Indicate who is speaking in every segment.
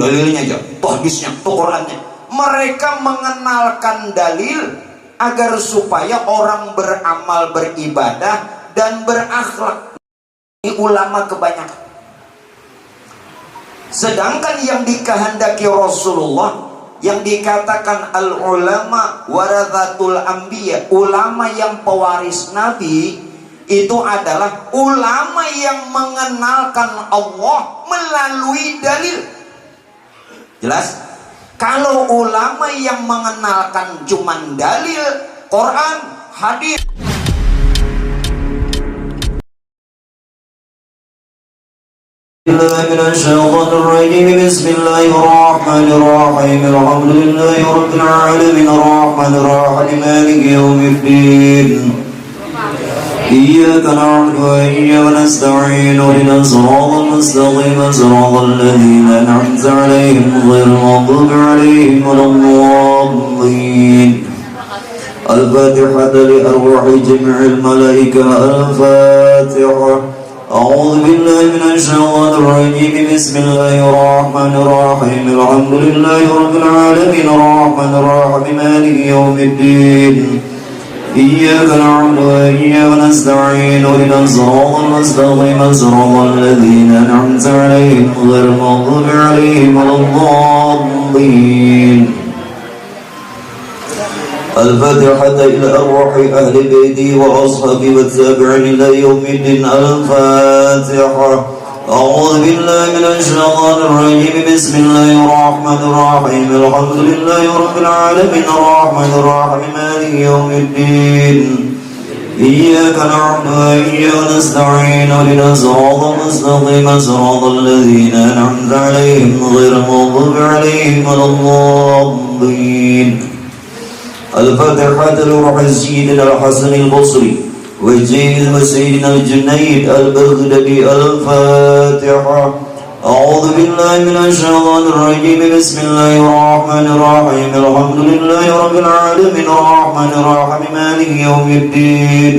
Speaker 1: dalilnya aja, tuh hadisnya, tuh Qurannya. Mereka mengenalkan dalil agar supaya orang beramal, beribadah dan berakhlak. Ini ulama kebanyakan. Sedangkan yang dikehendaki Rasulullah, yang dikatakan al-ulama warathatul anbiya, ulama yang pewaris Nabi, itu adalah ulama yang mengenalkan Allah melalui dalil. Jelas? Kalau ulama yang mengenalkan cuman dalil, Quran, hadis.
Speaker 2: Bismillahirrahmanirrahim. Alhamdulillahi rabbil alamin arrahmanir rahim maliki yaumiddin. Iyyaka na'budu wa iyyaka nasta'in ihdinas siratal mustaqim siratal ladzina an'amta 'alaihim ghairil maghdubi 'alaihim waladdallin. Al-Fatihah li arwahi jami'il malaika al-Fatihah. أعوذ بالله من الشيطان الرجيم بسم الله الرحمن الرحيم الحمد لله رب العالمين الرحمن الرحيم مالك يوم الدين إياك نعبد وإياك نستعين اهدنا الصراط المستقيم صراط الذين أنعمت عليهم غير المغضوب عليهم ولا الضالين. الفاتحة إلى أرواح أهل بيتي وأصحابي والتابعين إلى يوم الدين. الفاتحة. أعوذ بالله من الشيطان الرجيم بسم الله الرحمن الرحيم الحمد لله رب العالمين الرحمن الرحيم مالك يوم الدين إياك نعبد وإياك نستعين اهدنا الصراط المستقيم صراط الذين أنعمت عليهم غير المغضوب عليهم ولا الضالين. الفاتحة لروح سيدنا الحسن البصري وسيدنا الجنيد البغدادي. الفاتحة. أعوذ بالله من الشيطان الرجيم بسم الله الرحمن الرحيم الحمد لله رب العالمين الرحمن الرحيم مالك يوم الدين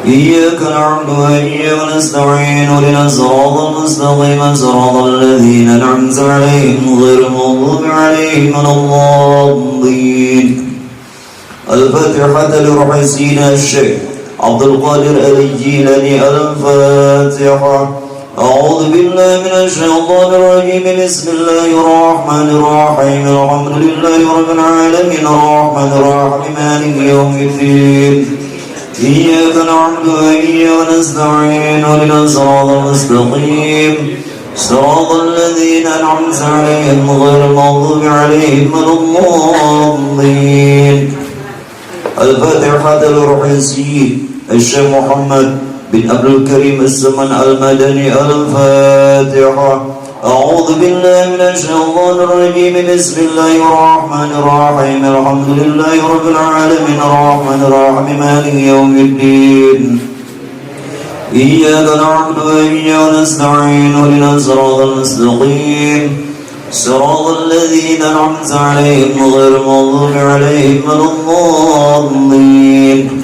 Speaker 2: إياك نعبد وإياك نستعين اهدنا الصراط المستقيم صراط الذين أنعمت عليهم غير المغضوب عليهم ولا الضالين. الفاتحة لروح سيدنا الشيخ عبد القادر الجيلاني. الفاتحة. أعوذ بالله من الشيطان الرجيم بسم الله الرحمن الرحيم الحمد لله رب العالمين الرحمن الرحيم مالك يوم الدين إياك نعبد وإياك نستعين اهدنا الصراط المستقيم صراط الذين أنعمت عليهم غير المغضوب عليهم ولا الضالين. الفاتحة لروح السيد الشيخ محمد بن عبد الكريم السمن المدني. الفاتحة. أعوذ بالله من الشيطان الرجيم بسم الله الرحمن الرحيم الحمد لله رب العالمين الرحمن الرحيم مالك يوم الدين إياك نعبد وإياك نستعين اهدنا الصراط المستقيم صراط الذين أنعمت عليهم غير المغضوب عليهم ولا الضالين.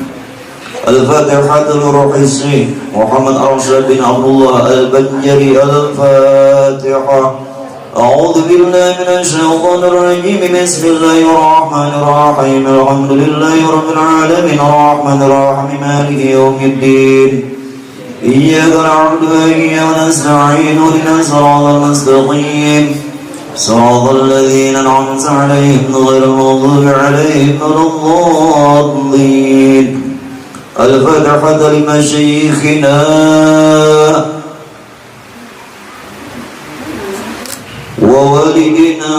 Speaker 2: الفاتحة لروح الشيخ محمد أرشد بن عبد الله البنجري. الفاتحة. أعوذ بالله من الشيطان الرجيم بسم الله الرحمن الرحيم الحمد لله رب العالمين الرحمن الرحيم مالك يوم الدين إياك نعبد وإياك نستعين اهدنا الصراط المستقيم صراط الذين أنعمت عليهم غير المغضوب عليهم ولا الضالين. الفاتحة لمشايخنا ووالدنا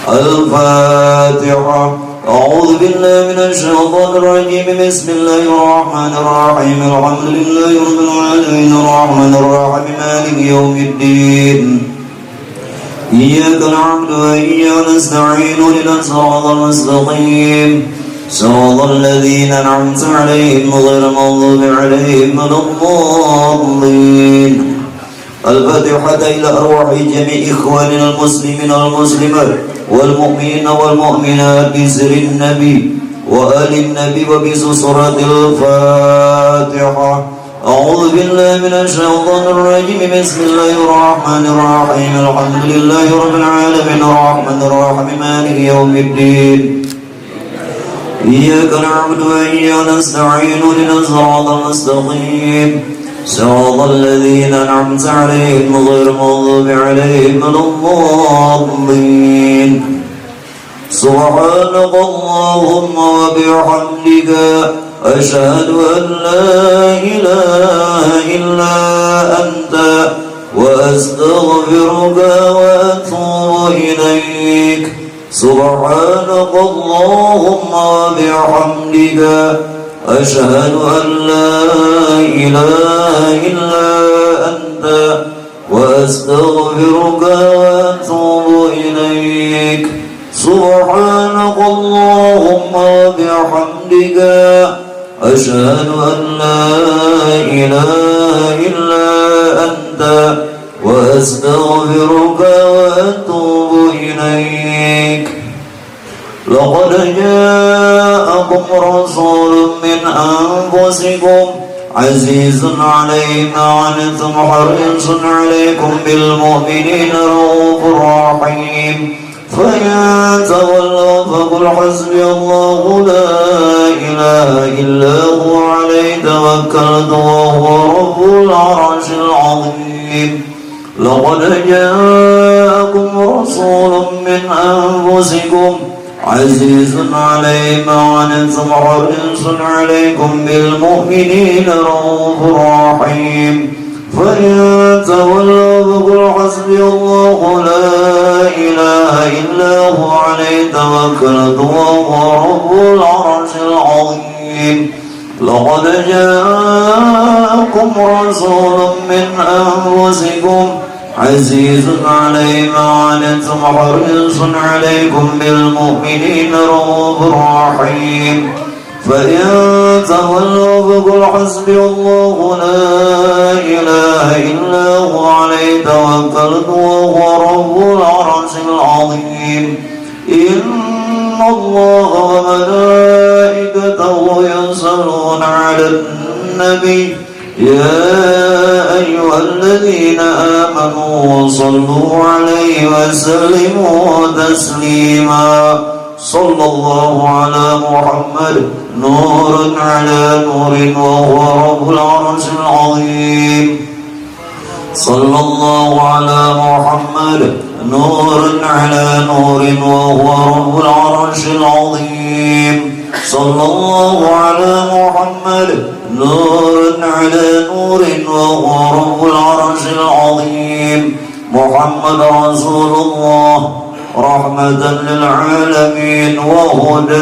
Speaker 2: الفاتحة. أعوذ بالله من الشيطان الرجيم بسم الله الرحمن الرحيم الحمد لله رب العالمين الرحمن الرحيم مالك يوم الدين إياك نعبد وإياك نستعين اهدنا الصراط المستقيم صراط الذين أنعمت عليهم غير المغضوب عليهم ولا الضالين. الفاتحة إلى أرواح جميع إخواننا المسلمين والمسلمات والمؤمنين والمؤمنات بسر النبي وآل النبي وبسورة الفاتحة. أعوذ بالله من الشيطان الرجيم بسم الله الرحمن الرحيم الحمد لله رب العالمين الرحمن الرحيم مالك يوم الدين إياك نعبد وإياك نستعين اهدنا الصراط المستقيم صراط الذين أنعمت عليهم غير المغضوب عليهم ولا الضالين سبحانك اللهم وبحمدك أشهد أن لا إله إلا أنت وأستغفرك وأتوب إليك سبحانك اللهم وبحمدك أشهد أن لا إله إلا أنت وأستغفرك وأتوب إليك سبحانك اللهم وبحمدك أشهد أن لا إله إلا أنت وأستغفرك وأتوب إليك لقد جاءكم رسول من أنفسكم عزيز عليه ما عنتم حريص عليكم بالمؤمنين رؤوف رحيم فإن تولوا فقل حسبي الله لا إله إلا هو عليه توكلت وهو رب العرش العظيم لقد جاءكم رسول من أنفسكم عزيز عليه ما عنتم حريص عليكم بالمؤمنين رؤوف رحيم فإن تولوا فقل حسبي الله لا إله إلا هو عليه توكلت وهو رب العرش العظيم لقد جاءكم رسول من أنفسكم عزيز عليه ما عنتم حريص عليكم بالمؤمنين رؤوف رحيم فإن تولوا فقل حسبي الله لا إله إلا هو عليه توكلت وهو رب العرش العظيم إن الله وملائكته يصلون على النبي يا أيها الذين آمنوا صلوا عليه وسلموا تسليما صلى الله على محمد نور على نور وهو رب العرش العظيم صلى الله على محمد نور على نور وهو رب العرش العظيم صلى الله على محمد نور على نور وهو رب العرش العظيم محمد رسول الله رحمة للعالمين وهدى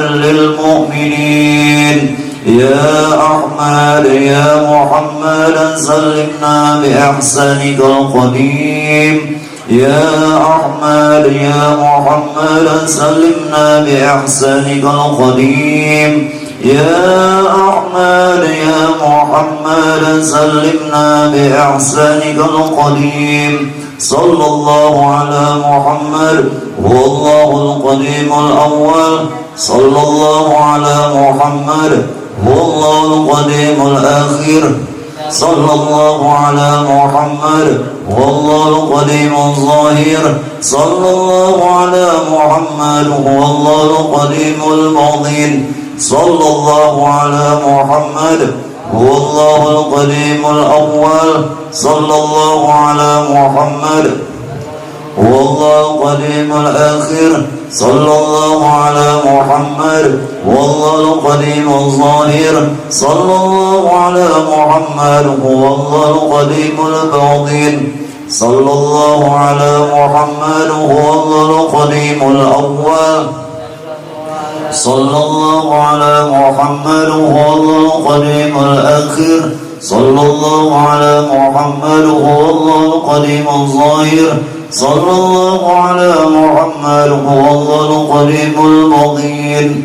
Speaker 2: للمؤمنين يا أحمد يا محمد سلمنا بإحسانك القديم يا أحمد يا محمد سلمنا بإحسانك القديم يا أحمد يا محمد سلمنا بإحسانك القديم صلى الله على محمد هو الله القديم الأول صلى الله على محمد هو الله القديم الآخر صلى الله على محمد هو الله القديم الظاهر صلى الله على محمد هو الله القديم الباطن صلى الله على محمد هو الله القديم الأول صلى الله على محمد هو الله القديم الآخر صلى الله على محمد هو الله القديم الظاهر صلى الله على محمد هو الله القديم الباطن صلى الله على محمد هو الله القديم الأول صلى الله على محمد هو الله القديم الآخر صلى الله على محمد هو الله القديم الظاهر صلى الله على محمد هو الله القديم الباطن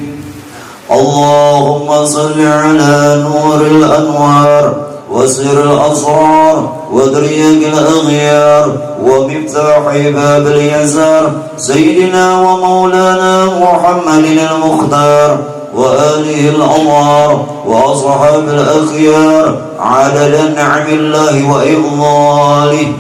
Speaker 2: اللهم صل على نور الأنوار وسر الأسرار ودريق الأغيار ومفتاح باب اليسار سيدنا ومولانا محمد المختار وآله الأنوار وأصحاب الأخيار عدد نعم الله وإضلاله.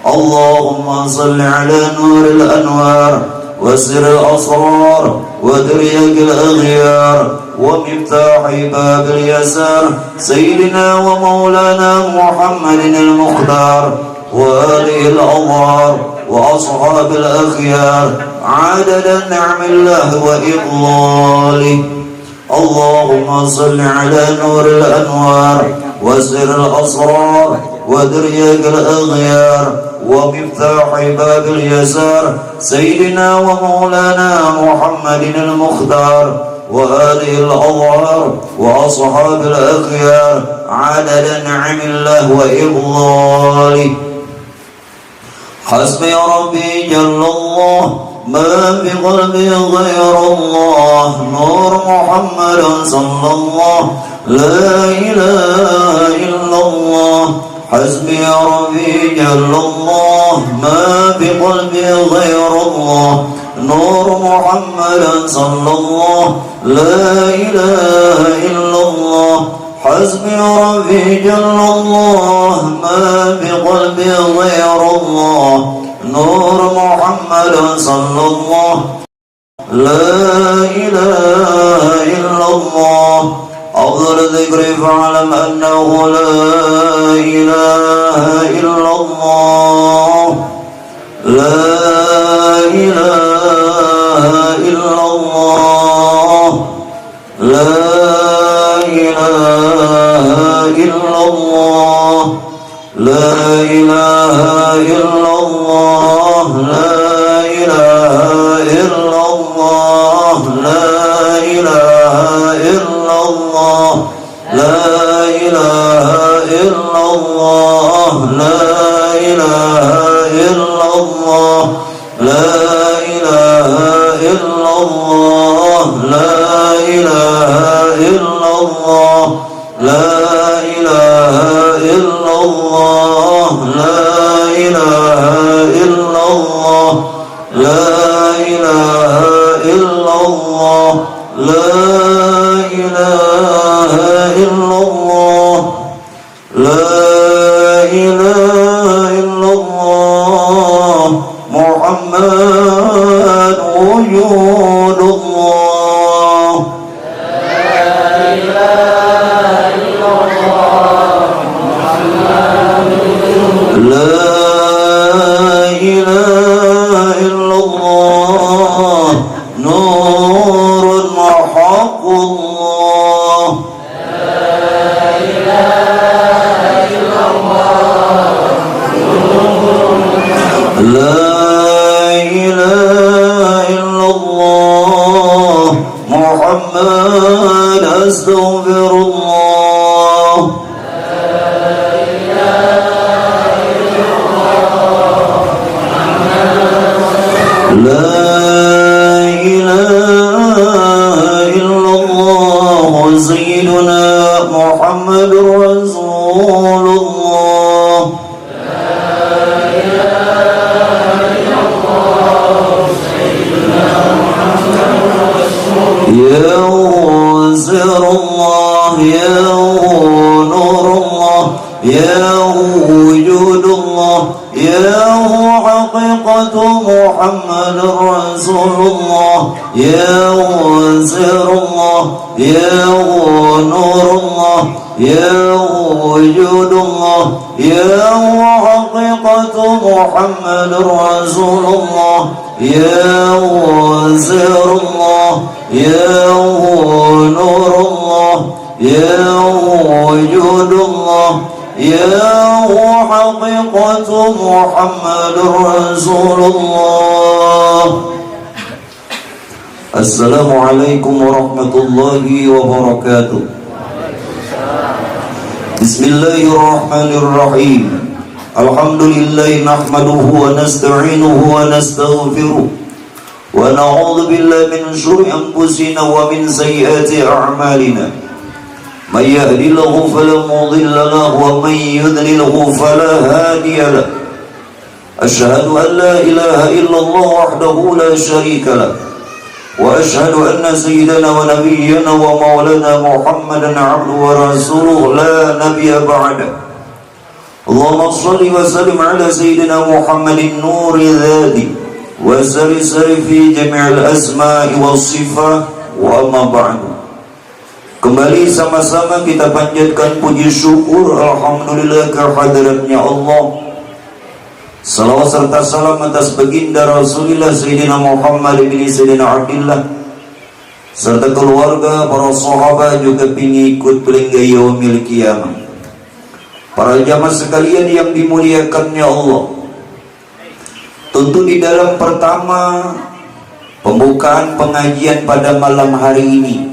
Speaker 2: اللهم صل على نور الأنوار وسر الأسرار ودريق الأغيار ومفتاح باب اليسار سيدنا ومولانا محمد المختار وآله الأطهار وأصحاب الأخيار عدد نعم الله وإضلاله. اللهم صل على نور الأنوار وسر الأسرار ودريق الأغيار ومفتاح باب اليسار سيدنا ومولانا محمد المختار وآله الأطهار وأصحاب الأخيار عدد نعم الله وإضلاله. حسبي ربي جل الله ما في قلبي غير الله نور محمد صلى الله لا إله إلا الله. حسبي ربي جل الله ما في قلبي غير الله نور محمد صلى الله لا إله إلا الله. حسبي ربي جل الله ما في قلبي غير الله نور محمد صلى الله لا إله إلا الله. أفضل الذكر فاعلم أنه لا إله إلا الله لا إله إلا الله لا إله إلا الله لا إله إلا الله لا إله إلا الله لا إله إلا الله لا إله إلا الله لا إله إلا الله لا إله إلا الله لا إله إلا الله لا إله إلا الله لا إله إلا الله لا إله إلا الله لا إله إلا الله لا إله إلا الله محمد وجود الله. لا إله إلا الله نور وحق الله. لا إله إلا الله محمد أستغفر الله. لا إله إلا الله سيدنا محمد رسول الله. يا سر الله يا نور الله يا وجود الله يا حقيقة محمد رسول الله يا سر الله يا نور الله يا وجود الله يا حقيقة محمد رسول الله يا سر الله يا نور الله يا وجود الله يا حقيقة محمد رسول الله. السلام عليكم ورحمة الله وبركاته. بسم الله الرحمن الرحيم. الحمد لله نحمده ونستعينه ونستغفره ونعوذ بالله من شرور أنفسنا ومن سيئات أعمالنا. من يهد الله فلا مضل له ومن يضلله فلا هادي له. أشهد أن لا إله إلا الله وحده لا شريك له وأشهد أن سيدنا ونبينا ومولانا محمدا عبده ورسوله لا نبي بعده. اللهم صل وسلم على سيدنا محمد النور الذاتي وسر في جميع الأسماء والصفات. وأما بعد, kembali sama-sama kita panjatkan puji syukur alhamdulillah kehadiratnya Allah. Salawat serta salam atas baginda Rasulullah Sayyidina Muhammad bin Sayyidina Abdullah serta keluarga, para sahabat, juga pengikut hingga yaumil qiyamah. Para jamaah sekalian yang dimuliakannya Allah, tentu di dalam pertama pembukaan pengajian pada malam hari ini,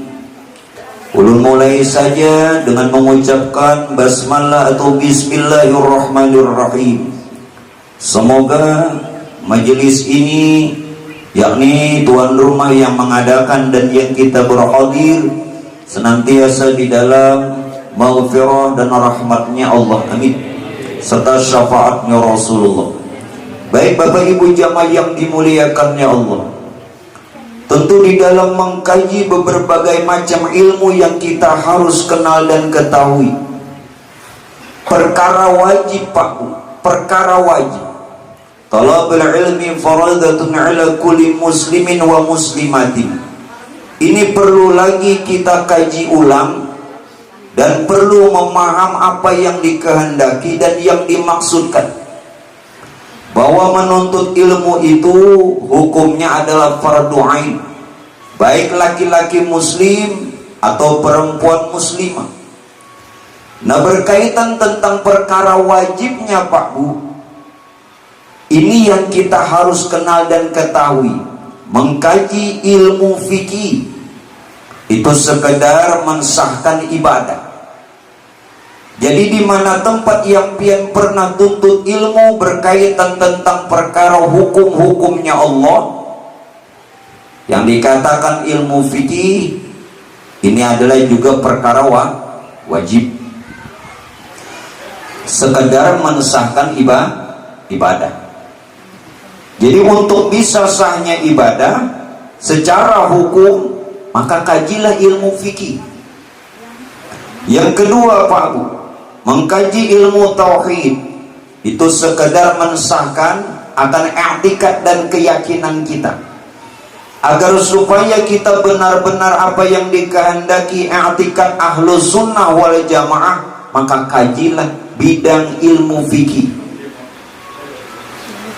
Speaker 2: ulun mulai saja dengan mengucapkan basmalah atau bismillahirrahmanirrahim. Semoga majelis ini, yakni tuan rumah yang mengadakan dan yang kita berhadir, senantiasa di dalam maghfirah dan rahmatnya Allah, amin, serta syafaatnya Rasulullah. Baik Bapak Ibu jamaah yang dimuliakannya Allah, tentu di dalam mengkaji berbagai macam ilmu yang kita harus kenal dan ketahui, perkara wajib Pak Bu, perkara wajib. Talabul ilmi faradatun ala kulli muslimin wa muslimatin. Ini perlu lagi kita kaji ulang dan perlu memaham apa yang dikehendaki dan yang dimaksudkan. Bahwa menuntut ilmu itu hukumnya adalah fardu ain, baik laki-laki muslim atau perempuan muslimah. Nah, berkaitan tentang perkara wajibnya Pak Bu, ini yang kita harus kenal dan ketahui. Mengkaji ilmu fikih itu sekedar mensahkan ibadah. Jadi di mana tempat yang pian pernah tuntut ilmu berkaitan tentang perkara hukum-hukumnya Allah, yang dikatakan ilmu fikih, ini adalah juga perkara wajib, sekedar mensahkan ibadah. Jadi untuk bisa sahnya ibadah secara hukum, maka kajilah ilmu fikih. Yang kedua Pak Bu, mengkaji ilmu tauhid itu sekedar mensahkan akan i'tikad dan keyakinan kita, agar supaya kita benar-benar apa yang dikehendaki i'tikad ahlus sunnah wal jamaah, maka kajilah bidang ilmu fikih.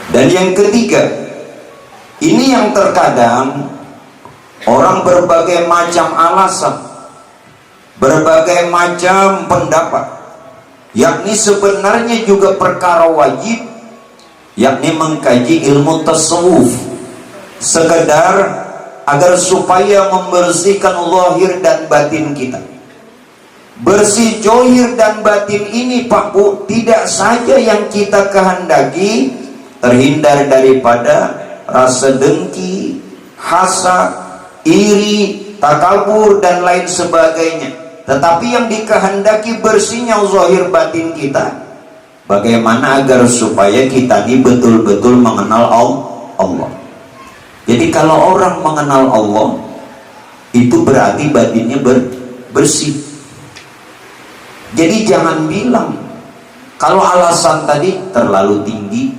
Speaker 2: Dan yang ketiga, ini yang terkadang orang berbagai macam alasan, berbagai macam pendapat, yakni sebenarnya juga perkara wajib, yakni mengkaji ilmu tasawuf, sekedar agar supaya membersihkan zahir dan batin kita. Bersih zahir dan batin ini Pak Bu, tidak saja yang kita kehendaki, terhindar daripada rasa dengki, hasad, iri, takabur dan lain sebagainya. Tetapi yang dikehendaki bersihnya zahir batin kita, bagaimana agar supaya kita ini betul-betul mengenal Allah. Jadi kalau orang mengenal Allah, itu berarti batinnya bersih. Jadi jangan bilang kalau alasan tadi terlalu tinggi.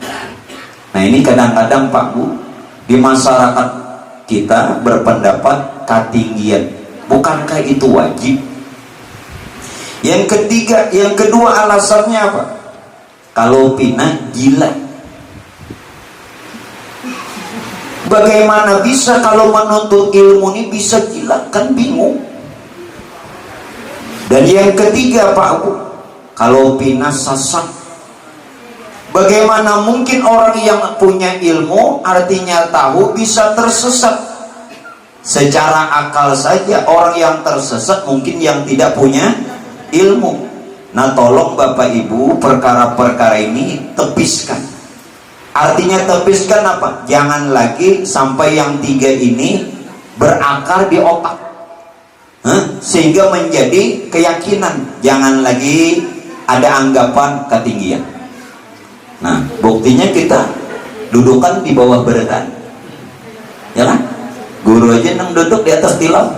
Speaker 2: Nah, ini kadang-kadang Pak Bu, di masyarakat kita berpendapat ketinggian. Bukankah itu wajib? Yang kedua alasannya apa? Kalau pinah gila. Bagaimana bisa kalau menuntut ilmu ini bisa gila? Kan bingung. Dan yang ketiga Pak Bu, kalau pinah sesat. Bagaimana mungkin orang yang punya ilmu, artinya tahu, bisa tersesat? Secara akal saja orang yang tersesat mungkin yang tidak punya ilmu. Nah, tolong Bapak Ibu, perkara-perkara ini tepiskan. Artinya tepiskan apa? Jangan lagi sampai yang tiga ini berakar di otak, sehingga menjadi keyakinan. Jangan lagi ada anggapan ketinggian. Nah, buktinya kita dudukan di bawah berat, ya kan?
Speaker 1: Guru aja yang duduk di atas tilam.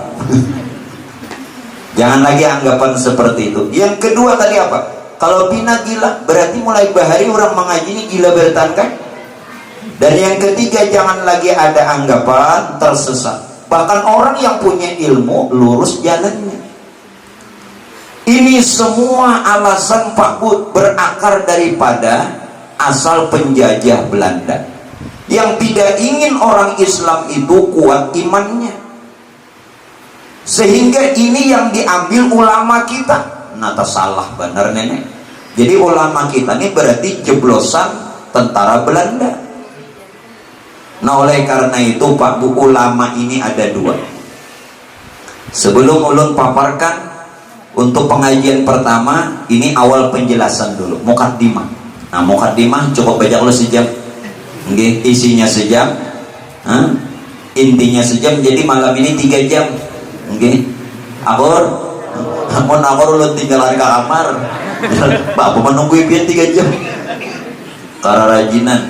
Speaker 1: Jangan lagi anggapan seperti itu. Yang kedua tadi apa? Kalau bina gila, berarti mulai bahari orang mengaji ini gila bertahan kan? Dan yang ketiga, jangan lagi ada anggapan tersesat. Bahkan orang yang punya ilmu lurus jalannya. Ini semua alasan Pak Bud berakar daripada asal penjajah Belanda yang tidak ingin orang Islam itu kuat imannya, sehingga ini yang diambil ulama kita. Nata salah benar nenek. Jadi ulama kita ini berarti jeblosan tentara Belanda. Nah oleh karena itu Pak Bu, ulama ini ada dua. Sebelum ulun paparkan untuk pengajian pertama, ini awal penjelasan dulu, mukaddimah. Nah mukaddimah cukup baca dulu sejam. Nggih, isinya sejam, intinya sejam, jadi malam ini 3 jam. Nggih, akur, ulun tinggal di kamar. Bapak menunggu pian 3 jam. Karena rajinan.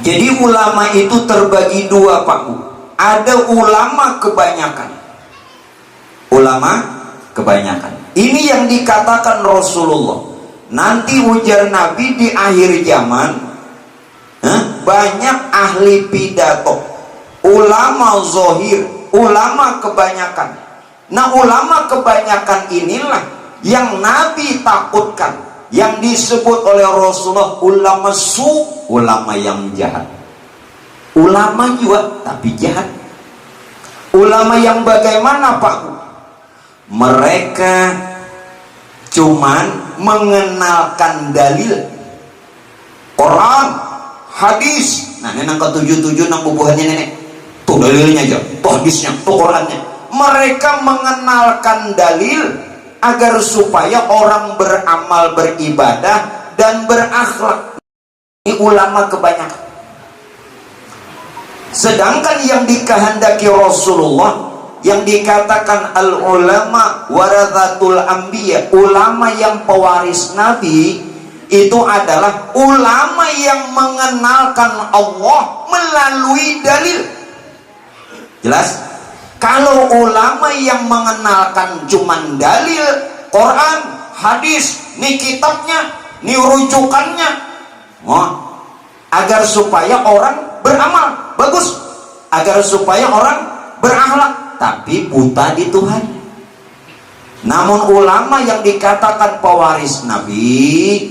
Speaker 1: Jadi ulama itu terbagi dua Pak Bu. Ada ulama kebanyakan. Ulama kebanyakan. Ini yang dikatakan Rasulullah. Nanti ujar Nabi di akhir zaman, banyak ahli pidato, ulama zohir, ulama kebanyakan. Nah ulama kebanyakan inilah yang Nabi takutkan, yang disebut oleh Rasulullah ulama ulama yang jahat. Ulama juga tapi jahat. Ulama yang bagaimana Pak? Mereka cuman mengenalkan dalil Quran, hadis. Nah ini angka 77 nang bubuhannya nenek. Tuh dalilnya aja, tuh hadisnya, tuh Qurannya. Mereka mengenalkan dalil agar supaya orang beramal, beribadah dan berakhlak. Ini ulama kebanyakan. Sedangkan yang dikehendaki Rasulullah, yang dikatakan al ulama warathatul anbiya, ulama yang pewaris Nabi, itu adalah ulama yang mengenalkan Allah melalui dalil. Jelas? Kalau ulama yang mengenalkan cuman dalil, Quran, hadis, nih kitabnya, nih rujukannya, agar supaya orang beramal bagus, agar supaya orang berakhlak, tapi buta di Tuhan. Namun ulama yang dikatakan pewaris Nabi,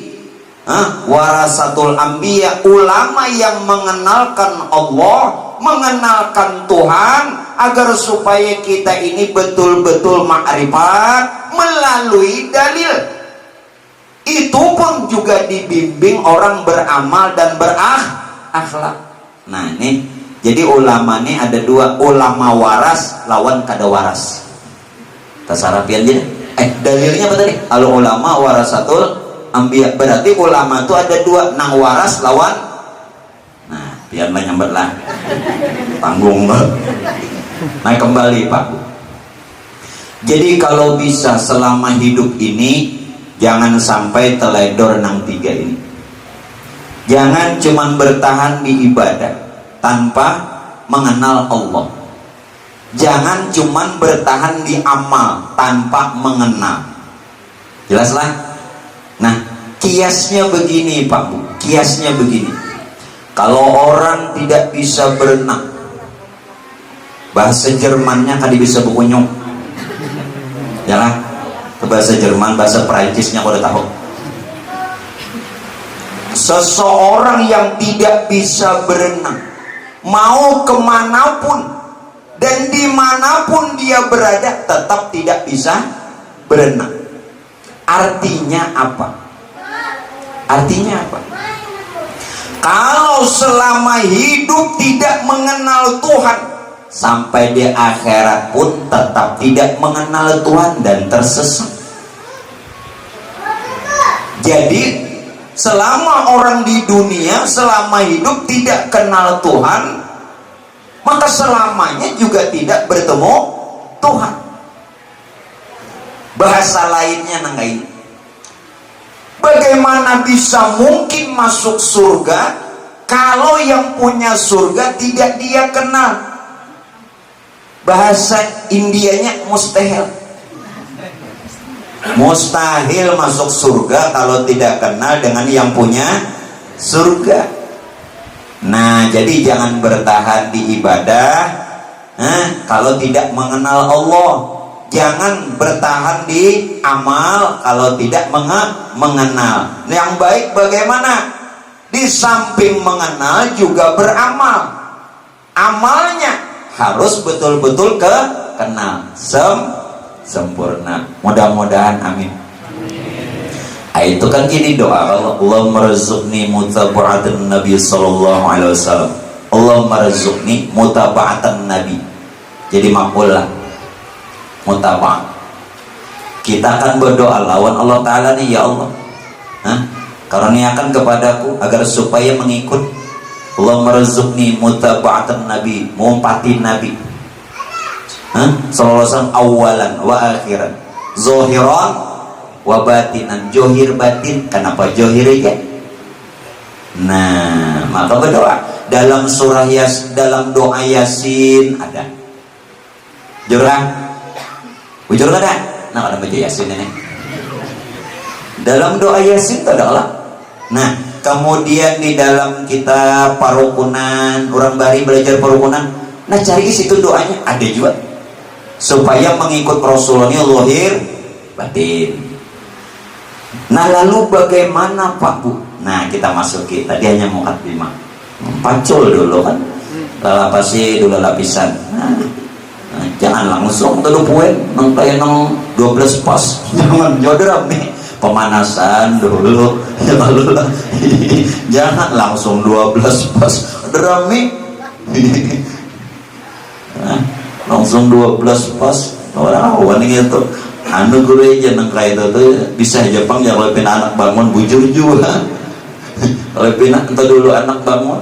Speaker 1: warasatul anbiya, ulama yang mengenalkan Allah, mengenalkan Tuhan, agar supaya kita ini betul-betul ma'rifat melalui dalil. Itu pun juga dibimbing orang beramal dan berakhlak. Nah ini, jadi ulama ini ada dua, ulama waras lawan kada waras. Tasarapian aja. Dalilnya apa tadi? Al ulama warasatul anbiya. Berarti ulama itu ada dua, nang waras lawan. Nah, biar menyambat lah. Tanggung banget. Nah kembali Pak. Jadi kalau bisa selama hidup ini jangan sampai teledor nang 3 ini. Jangan cuman bertahan di ibadah tanpa mengenal Allah. Jangan cuman bertahan di amal tanpa mengenal. Jelaslah. Nah, kiasnya begini Pak Bu. Kiasnya begini. Kalau orang tidak bisa berenang, bahasa Jermannya kan bisa berkunyuk. Yalah. Bahasa Jerman, bahasa Perancisnya kau udah tahu. Seseorang yang tidak bisa berenang, mau kemanapun dan dimanapun dia berada, tetap tidak bisa berenang. Artinya apa? Artinya apa? Kalau selama hidup tidak mengenal Tuhan, sampai di akhirat pun tetap tidak mengenal Tuhan dan tersesat. Jadi selama orang di dunia, selama hidup tidak kenal Tuhan, maka selamanya juga tidak bertemu Tuhan. Bahasa lainnya nangga ini, bagaimana bisa mungkin masuk surga kalau yang punya surga tidak dia kenal? Bahasa Indianya mustahil. Mustahil masuk surga kalau tidak kenal dengan yang punya surga. Nah, jadi jangan bertahan di ibadah kalau tidak mengenal Allah. Jangan bertahan di amal kalau tidak mengenal. Yang baik bagaimana? Di samping mengenal juga beramal. Amalnya harus betul-betul kenal sempurna. Mudah-mudahan amin. Itu kan jadi doa Allah marzuqni mutaba'atan Nabi sallallahu alaihi wasallam. Allah marzuqni mutaba'atan Nabi. Jadi makulah mutaba'ah. Kita akan berdoa lawan Allah Ta'ala nih, ya Allah, karuniakan kepadaku agar supaya mengikut. Allah marzuqni mutaba'atan Nabi, mengumpati Nabi sallallahu alaihi wasallam awalan wa akhiran, zahiran wa batinan. Johir batin, kenapa johir ya? Nah, maka berdoa dalam surah dalam doa Yasin ada jurang bujur ada. Nah, ada baca Yasin ini dalam doa Yasin itu adalah. Nah, kemudian di dalam kitab parukunan, orang bari belajar parukunan, nah cari di situ doanya ada juga supaya mengikut Rasulullah lahir batin. Nah, lalu bagaimana Pak Bu? Nah, kita masuki tadi hanya mukadimah, pancul dulu kan, lalapasi dulu lapisan. Nah, jangan langsung tuh poin nang kayak nang 12 pas, jangan jodoh nih, pemanasan dulu lalu jangan langsung 12 pas drami. Langsung 12 pas orang awan itu anu guru aja nang kayak itu tuh bisa Jepang ya. Kalau anak bangun bujur juga kalau entah dulu anak bangun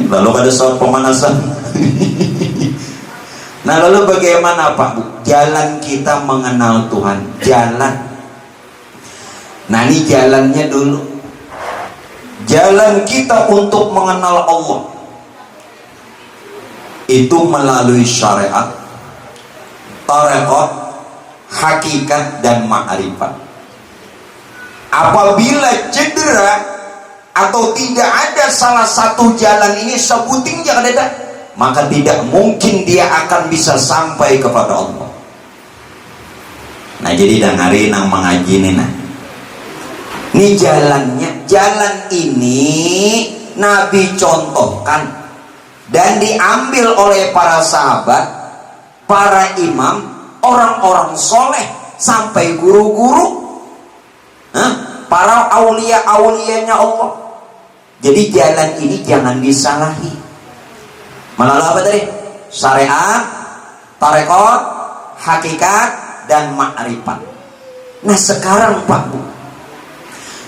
Speaker 1: lalu ada saat pemanasan. Nah, lalu bagaimana Pak Bu? Jalan kita mengenal Tuhan, jalan. Nah, ini jalannya dulu. Jalan kita untuk mengenal Allah itu melalui syariat, tarekat, hakikat, dan ma'rifat. Apabila cedera atau tidak ada salah satu jalan ini sebuting jangan ada, maka tidak mungkin dia akan bisa sampai kepada Allah. Nah, jadi dengari nang mengaji nih, nah ini jalannya. Jalan ini Nabi contohkan dan diambil oleh para sahabat, para imam, orang-orang soleh, sampai guru-guru, para aulia-aulianya Allah. Jadi jalan ini jangan disalahi. Melalui apa tadi? Syariat, tarekat, hakikat, dan ma'rifat. Nah, sekarang Pak Bu,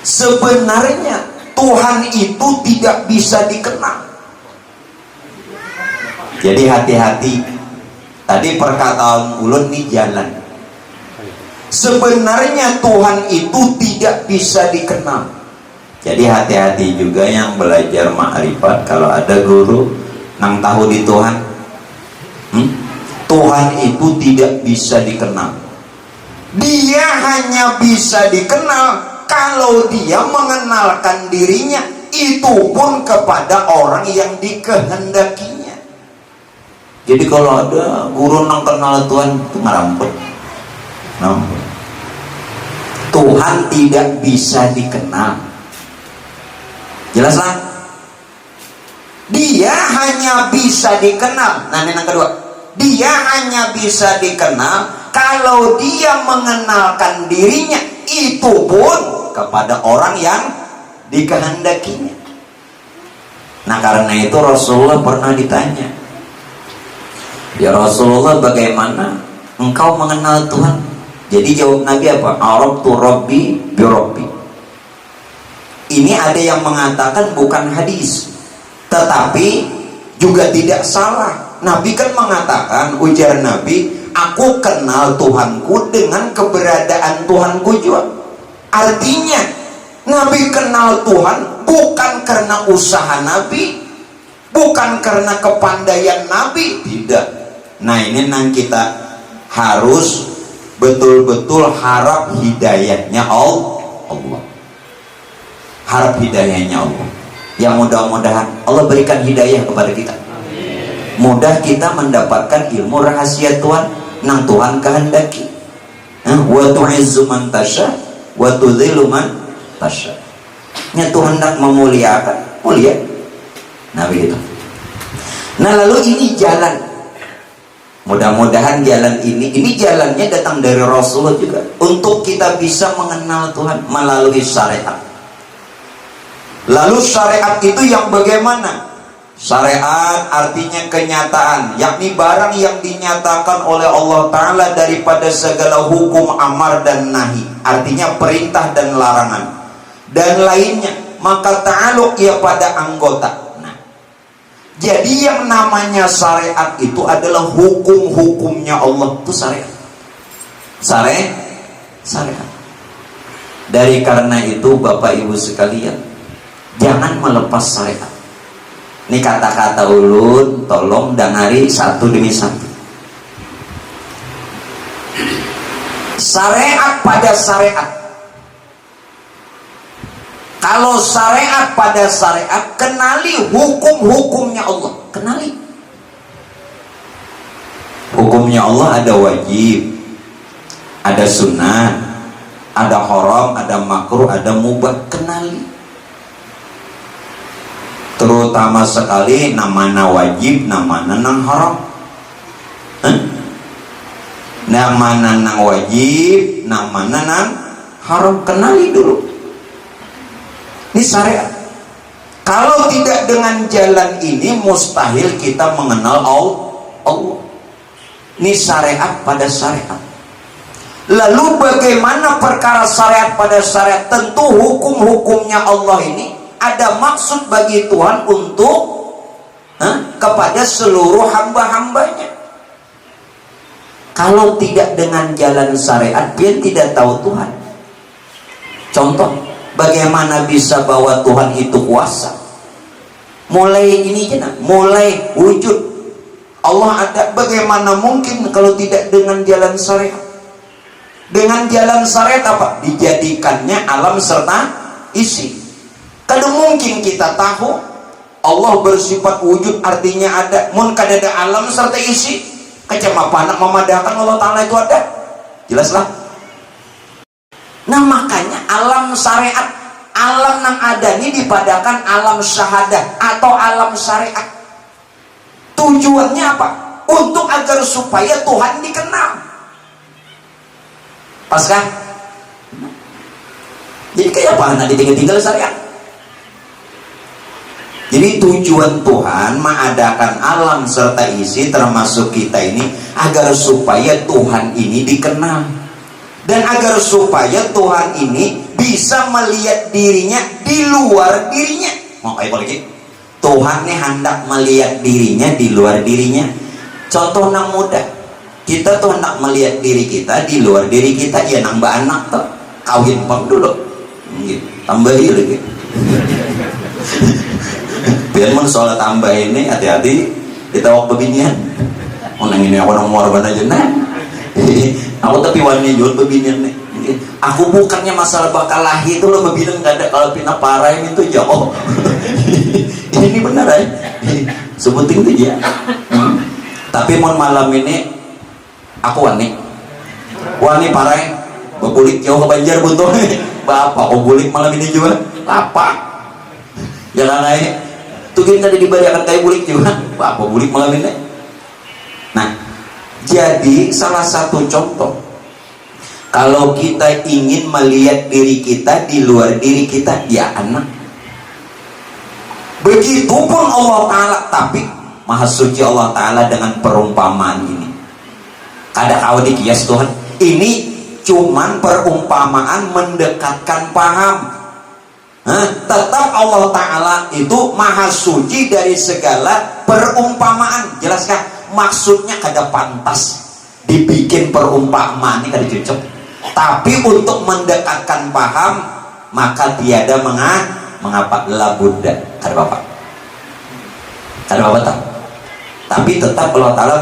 Speaker 1: sebenarnya Tuhan itu tidak bisa dikenal. Jadi hati-hati. Tadi perkataan ulun nih jalan. Sebenarnya Tuhan itu tidak bisa dikenal. Jadi hati-hati juga yang belajar ma'rifat. Kalau ada guru nang tahu di Tuhan, Tuhan itu tidak bisa dikenal. Dia hanya bisa dikenal kalau dia mengenalkan dirinya, itu pun kepada orang yang dikehendakinya. Jadi kalau ada guru nang kenal Tuhan itu ngarampet. Tuhan tidak bisa dikenal. Jelas lah? Dia hanya bisa dikenal. Nah, ini yang kedua. Dia hanya bisa dikenal kalau dia mengenalkan dirinya, itu pun kepada orang yang dikehendakinya. Nah, karena itu Rasulullah pernah ditanya, ya Rasulullah, bagaimana engkau mengenal Tuhan? Jadi jawab Nabi apa? Arabtu Rabbi bi Rabbi. Ini ada yang mengatakan bukan hadis, tetapi juga tidak salah. Nabi kan mengatakan, ujar Nabi, aku kenal Tuhanku dengan keberadaan Tuhanku juga. Artinya Nabi kenal Tuhan bukan karena usaha Nabi, bukan karena kepandaian Nabi, tidak. Nah ini nang kita harus betul-betul harap hidayahnya Allah. Harap hidayahnya Allah. Yang mudah-mudahan Allah berikan hidayah kepada kita. Mudah kita mendapatkan ilmu rahasia Tuhan nang Tuhan kehendaki. Wa tu'izzu man tasya wa tudhillu man tasya. Nya Tuhan hendak memuliakan, mulia. Nah begitu. Nah lalu ini jalan. Mudah-mudahan jalan ini jalannya datang dari Rasulullah juga, untuk kita bisa mengenal Tuhan melalui syariat. Lalu syariat itu yang bagaimana? Syariat artinya kenyataan, yakni barang yang dinyatakan oleh Allah Ta'ala daripada segala hukum amar dan nahi, artinya perintah dan larangan dan lainnya, maka ta'aluk ia pada anggota. Nah, jadi yang namanya syariat itu adalah hukum-hukumnya Allah, itu syariat. Syariat. Dari karena itu Bapak Ibu sekalian, jangan melepas syariat. Ini kata-kata ulun, tolong dengari satu demi satu. Syariat pada syariat. Kalau syariat pada syariat, kenali hukum-hukumnya Allah. Kenali. Hukumnya Allah ada wajib, ada sunnah, ada haram, ada makruh, ada mubah. Kenali. Terutama sekali namanya wajib, namanya nang haram. Namanya nang wajib, namanya nang haram. Kenali dulu. Ini syariat. Kalau tidak dengan jalan ini, mustahil kita mengenal Allah. Ini syariat pada syariat. Lalu bagaimana perkara syariat pada syariat? Tentu hukum-hukumnya Allah ini ada maksud bagi Tuhan untuk kepada seluruh hamba-hambanya. Kalau tidak dengan jalan syariat, dia tidak tahu Tuhan. Contoh, bagaimana bisa bahwa Tuhan itu kuasa? Mulai ini aja, mulai wujud Allah ada. Bagaimana mungkin kalau tidak dengan jalan syariat? Dengan jalan syariat apa? Dijadikannya alam serta isi. Kada mungkin kita tahu Allah bersifat wujud, artinya ada. Mun kada ada alam serta isi, kecemapa nak memadahkan Allah Ta'ala itu ada? Jelaslah. Nah makanya alam syariat, alam yang ada ini dipadakan alam syahadah atau alam syariat. Tujuannya apa? Untuk agar supaya Tuhan dikenal. Pas kan? Jadi kayak apa? Nanti tinggal syariat. Jadi tujuan Tuhan mengadakan alam serta isi termasuk kita ini agar supaya Tuhan ini dikenal, dan agar supaya Tuhan ini bisa melihat dirinya di luar dirinya. Mau kayak lagi? Tuhan ini hendak melihat dirinya di luar dirinya. Contoh nang muda, kita tuh hendak melihat diri kita di luar diri kita. Ya nambah anak tuh kawin pang dulu, tambahin lagi. Biar mun soal tambah ini hati-hati kita waktu bebinian. Orang ini aku nomor aja nah. Aku tapi wani jual bebinian nih. Aku bukannya masalah bakal lahir itu lo bebinian nggak ada, kalau pina parah ini tuh jauh. Ini benar ya. Sebutin tuh ya. Tapi mun malam ini aku wani parah. Bebulik jauh ke Banjar butuh. Bapak kok bulik malam ini juga? Apa? Jangan naik. Tugin tadi diberikan kayak bulik juga, apa bulik malam ini? Nah, jadi salah satu contoh, kalau kita ingin melihat diri kita di luar diri kita, ya anak. Begitupun Allah Ta'ala, tapi Maha Suci Allah Ta'ala dengan perumpamaan ini. Kada kau dikias Tuhan. Ini cuman perumpamaan mendekatkan paham. Tetap Allah Ta'ala itu maha suci dari segala perumpamaan. Jelaskah? Maksudnya kada pantas dibikin perumpamaan ini, kada cocok. Tapi untuk mendekatkan paham, maka tiada mengapa la Buddha. Kada bapak tak. Tapi tetap Allah Ta'ala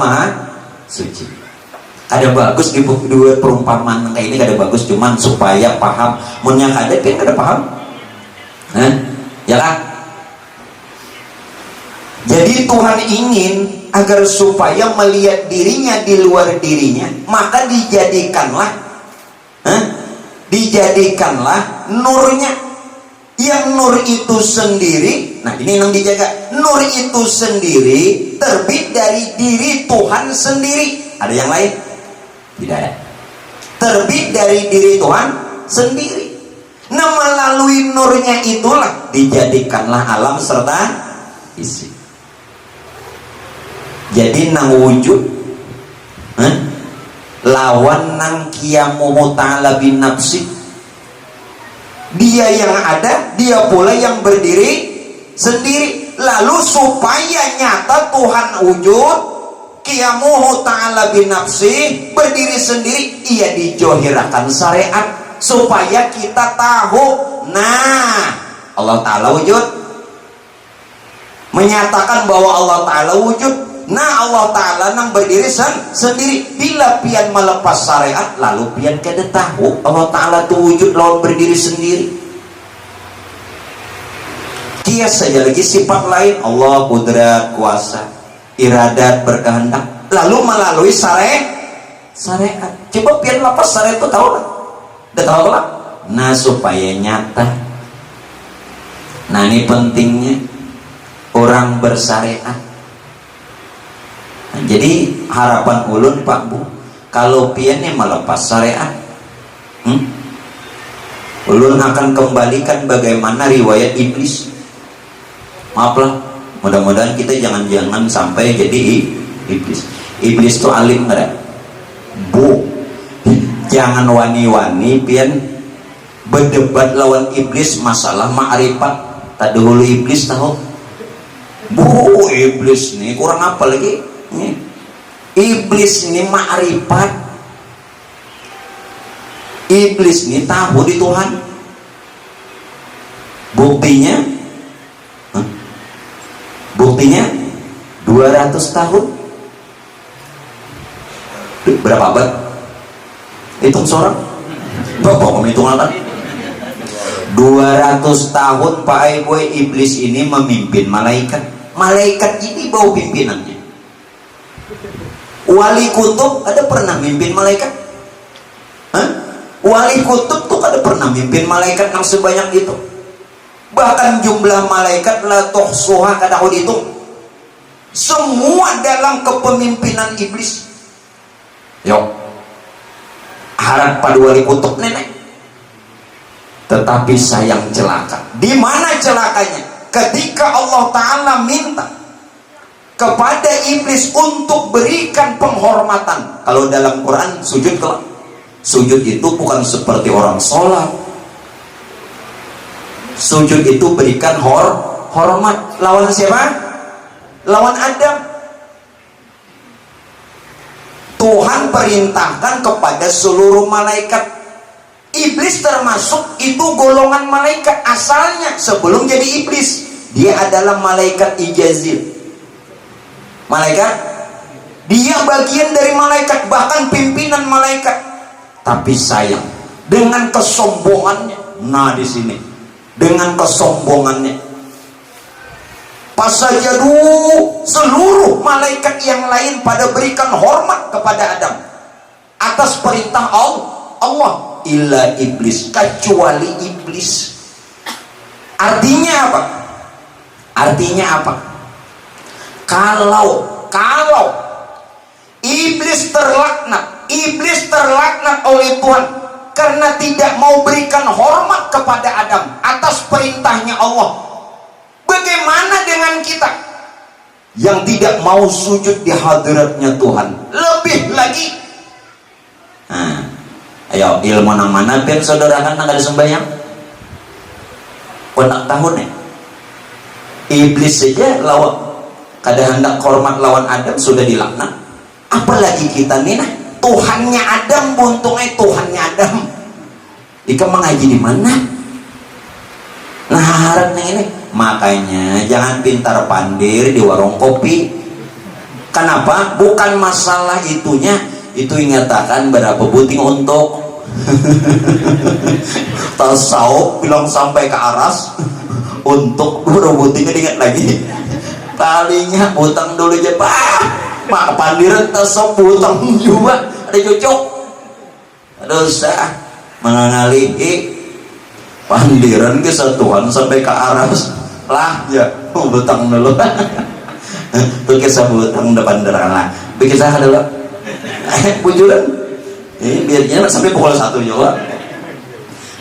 Speaker 1: suci. Ada bagus di dua perumpamaan kayak ini, ada bagus, cuman supaya paham. Munnya ada kan ada paham, ya kan? Jadi Tuhan ingin agar supaya melihat dirinya di luar dirinya, maka dijadikanlah nurnya. Yang nur itu sendiri, nah ini yang dijaga. Nur itu sendiri terbit dari diri Tuhan sendiri. Ada yang lain? Tidak ada. Terbit dari diri Tuhan sendiri. Nah, melalui nurnya itulah dijadikanlah alam serta isi. Jadi nang wujud lawan nang qiyamuhu ta'ala bin nafsi. Dia yang ada, dia pula yang berdiri sendiri. Lalu supaya nyata Tuhan wujud, qiyamuhu ta'ala bin nafsi, berdiri sendiri, ia dijohirakan syariat supaya kita tahu. Nah, Allah Ta'ala wujud, menyatakan bahwa Allah Ta'ala wujud. Nah, Allah Ta'ala nang berdiri sendiri. Bila pian melepas syariat, lalu pian kada tahu Allah Ta'ala itu wujud lawan berdiri sendiri. Kias saja lagi sifat lain, Allah kudrat, kuasa, iradat, berkehendak, lalu melalui syariat. Coba pian lepas syariat itu tahu lah, udah tahu lah. Nah, supaya nyata. Nah, ini pentingnya orang bersyariat. Nah, jadi harapan ulun Pak Bu, kalau pian yang melepas syariat, ulun akan kembalikan bagaimana riwayat iblis. Maaflah, mudah-mudahan kita jangan sampai jadi iblis. Iblis itu alim nggak? Bu, jangan wani-wani pian berdebat lawan iblis masalah ma'rifat. Tak dahulu iblis tahu. Bu, iblis nih kurang apa lagi? Iblis ini ma'rifat. Iblis ini tahu di Tuhan. Buktinya 200 tahun. Berapa abad? Hitung seorang. Bapak menghitung apa? 200 tahun Pak Ibu, iblis ini memimpin malaikat. Malaikat ini bawa pimpinannya. Wali kutub ada pernah mimpin malaikat? Wali kutub tuh ada pernah mimpin malaikat yang sebanyak itu. Bahkan jumlah malaikat la tuhsuha kada dihitung. Semua dalam kepemimpinan iblis. Yo, harap pada wali kutub nenek. Tetapi sayang celaka. Di mana celakanya? Ketika Allah Ta'ala minta kepada iblis untuk berikan penghormatan. Kalau dalam Quran sujud, kelak sujud itu bukan seperti orang sholat. Sujud itu berikan hormat. Lawan siapa? Lawan Adam. Tuhan perintahkan kepada seluruh malaikat. Iblis termasuk itu golongan malaikat asalnya sebelum jadi iblis. Dia adalah malaikat ijazil. Malaikat, dia bagian dari malaikat, bahkan pimpinan malaikat. Tapi sayang, dengan kesombongannya. Nah, di sini dengan kesombongannya, pasajadu, seluruh malaikat yang lain pada berikan hormat kepada Adam atas perintah Allah, illa iblis, kecuali iblis. Artinya apa? Kalau iblis terlaknat oleh Tuhan karena tidak mau berikan hormat kepada Adam atas perintahnya Allah. Bagaimana dengan kita yang tidak mau sujud di hadiratnya Tuhan? Lebih lagi. Nah, ayo ilmu nang mana biar saudara kan nggak ada sembahyang. Konak tahun ya. Iblis saja lawan kada hendak hormat lawan Adam sudah dilaknat. Apalagi kita nih nah, Tuhannya Adam buntungnya Tuhannya Adam. Ika mengaji di mana? Nah, harapnya ini. Makanya jangan pintar pandir di warung kopi. Kenapa? Bukan masalah itunya, itu ingatakan berapa buting untuk tasawuf bilang sampai ke aras untuk berapa butingnya diingat lagi talinya butang dulu aja pak mak pandiran tasawuf butang juga ada cocok dosa mengenali pandiran kesatuan sampai ke aras lah ya butang dulu tuh kisah butang depan derana bikin saya dulu bujuran ini biarnya sampai pukul 1 juga.